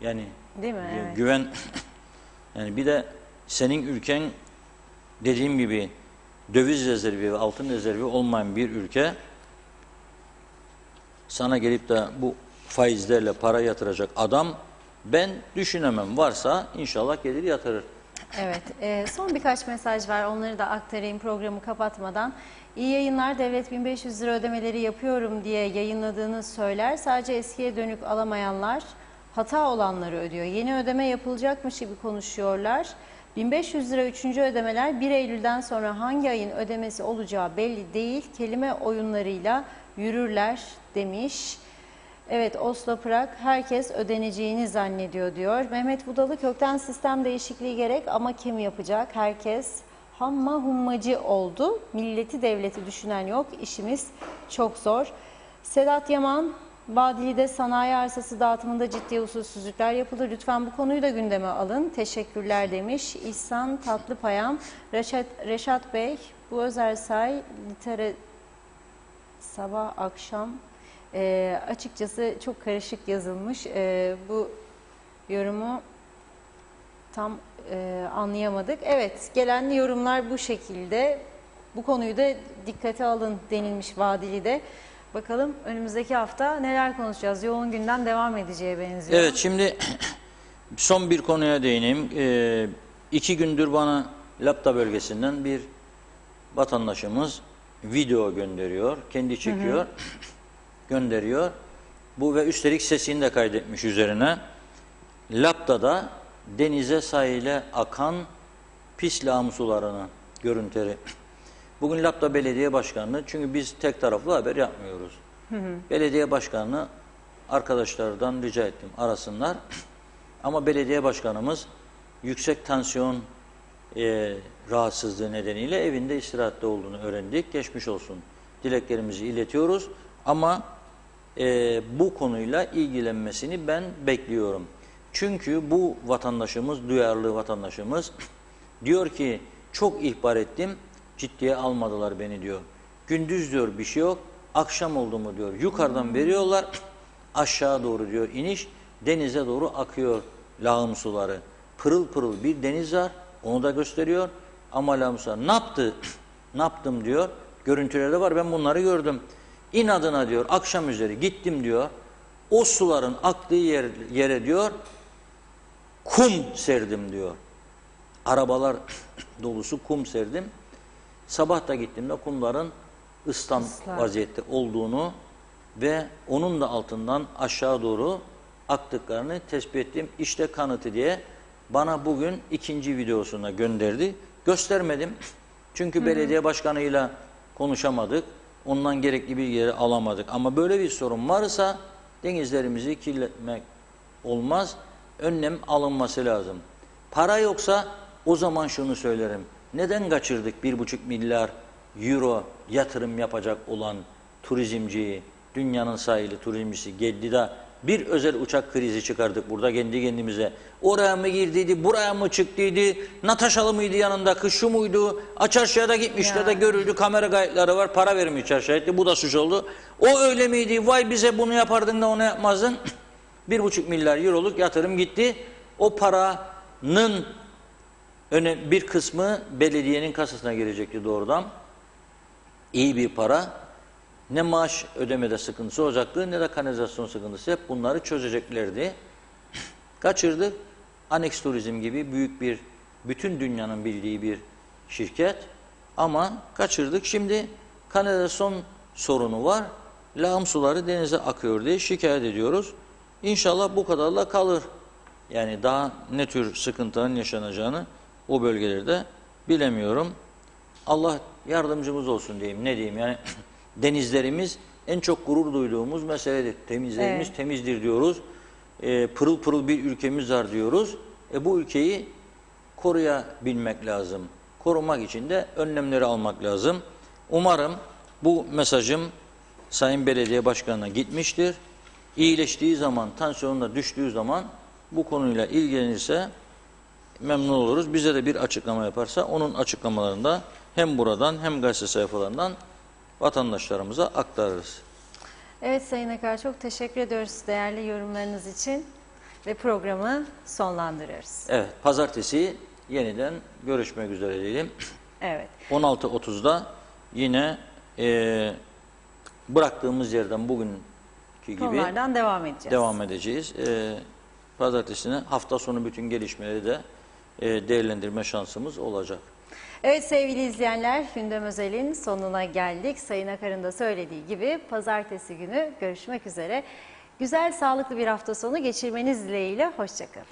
Yani değil mi? Evet. Güven yani bir de senin ülken dediğim gibi döviz rezervi ve altın rezervi olmayan bir ülke sana gelip de bu faizlerle para yatıracak adam ben düşünemem. Varsa inşallah gelir yatırır. Evet, son birkaç mesaj var. Onları da aktarayım programı kapatmadan. İyi yayınlar. Devlet 1500 lira ödemeleri yapıyorum diye yayınladığını söyler. Sadece eskiye dönük alamayanlar hata olanları ödüyor. Yeni ödeme yapılacakmış gibi konuşuyorlar. 1500 lira 3. ödemeler 1 Eylül'den sonra hangi ayın ödemesi olacağı belli değil. Kelime oyunlarıyla yürürler demiş. Evet, Oslo Prag herkes ödeneceğini zannediyor diyor. Mehmet Budalı kökten sistem değişikliği gerek ama kim yapacak? Herkes hamma hummacı oldu. Milleti devleti düşünen yok. İşimiz çok zor. Sedat Yaman, Badili'de sanayi arsası dağıtımında ciddi usulsüzlükler yapılır. Lütfen bu konuyu da gündeme alın. Teşekkürler demiş. İhsan Tatlıpayam, Reşat Bey Bu Özersay sabah akşam açıkçası çok karışık yazılmış. Bu yorumu tam anlayamadık. Evet, gelen yorumlar bu şekilde. Bu konuyu da dikkate alın denilmiş Vadili'de. Bakalım önümüzdeki hafta neler konuşacağız? Yoğun gündem devam edeceğe benziyor. Evet, şimdi son bir konuya değineyim. 2 gündür bana Lapta bölgesinden bir vatandaşımız video gönderiyor. Kendi çekiyor, gönderiyor. Bu ve üstelik sesini de kaydetmiş üzerine. Lapta'da denize, sahile akan pis lağım sularını görüntüleri. Bugün Lapta Belediye Başkanlığı, çünkü biz tek taraflı haber yapmıyoruz. Belediye Başkanlığı arkadaşlardan rica ettim arasınlar. Ama belediye başkanımız yüksek tansiyon rahatsızlığı nedeniyle evinde istirahatte olduğunu öğrendik. Geçmiş olsun dileklerimizi iletiyoruz. Ama bu konuyla ilgilenmesini ben bekliyorum. Çünkü bu vatandaşımız, duyarlı vatandaşımız diyor ki çok ihbar ettim, ciddiye almadılar beni diyor. Gündüz diyor bir şey yok, akşam oldu mu diyor. Yukarıdan veriyorlar, aşağı doğru diyor iniş, denize doğru akıyor lağım suları. Pırıl pırıl bir deniz var, onu da gösteriyor. Ama lağım suları ne yaptı? Ne yaptım diyor. Görüntülerde var, ben bunları gördüm. İnadına diyor, akşam üzeri gittim diyor. O suların aktığı yere diyor, kum serdim diyor. Arabalar dolusu kum serdim. Sabah da gittiğimde kumların ıslan vaziyette olduğunu ve onun da altından aşağı doğru aktıklarını tespit ettim. İşte kanıtı diye bana bugün 2. videosuna gönderdi. Göstermedim. Çünkü belediye başkanıyla konuşamadık. Ondan gerekli bilgileri alamadık. Ama böyle bir sorun varsa denizlerimizi kirletmek olmaz. Önlem alınması lazım. Para yoksa o zaman şunu söylerim. Neden kaçırdık 1,5 milyar euro yatırım yapacak olan turizmciyi, dünyanın sahili turizmcisi Geddi'de bir özel uçak krizi çıkardık burada kendi kendimize. Oraya mı girdiydi, buraya mı çıktıydı, Nataşalı mıydı yanındaki, şu muydu, Açarşehir'de gitmişler de görüldü, kamera kayıtları var, para vermiyor Açarşehir'de, bu da suç oldu. O öyle miydi, vay bize bunu yapardın da onu yapmazdın. 1,5 milyar euroluk yatırım gitti. O paranın bir kısmı belediyenin kasasına girecekti doğrudan. İyi bir para. Ne maaş ödemede sıkıntısı olacaktı ne de kanalizasyon sıkıntısı. Hep bunları çözeceklerdi. Kaçırdık. Annex Turizm gibi büyük bir, bütün dünyanın bildiği bir şirket. Ama kaçırdık. Şimdi kanalizasyon sorunu var. Lağım suları denize akıyor diye şikayet ediyoruz. İnşallah bu kadarla kalır. Yani daha ne tür sıkıntıların yaşanacağını o bölgelerde bilemiyorum. Allah yardımcımız olsun diyeyim. Ne diyeyim yani denizlerimiz en çok gurur duyduğumuz meseledir. Denizlerimiz temizdir diyoruz. Pırıl pırıl bir ülkemiz var diyoruz. Bu ülkeyi koruyabilmek lazım. Korumak için de önlemleri almak lazım. Umarım bu mesajım Sayın Belediye Başkanı'na gitmiştir. İyileştiği zaman, tansiyonuna düştüğü zaman bu konuyla ilgilenirse memnun oluruz. Bize de bir açıklama yaparsa onun açıklamalarını da hem buradan hem gazete sayfalarından vatandaşlarımıza aktarırız. Evet Sayın Akar, çok teşekkür ediyoruz değerli yorumlarınız için ve programı sonlandırıyoruz. Evet, pazartesi yeniden görüşmek üzere diyelim. Evet. 16.30'da yine bıraktığımız yerden bugünkü gibi konulardan devam edeceğiz. Pazartesine hafta sonu bütün gelişmeleri de değerlendirme şansımız olacak. Evet sevgili izleyenler, Gündem Özel'in sonuna geldik. Sayın Akar'ın da söylediği gibi pazartesi günü görüşmek üzere. Güzel, sağlıklı bir hafta sonu geçirmeniz dileğiyle. Hoşça kalın.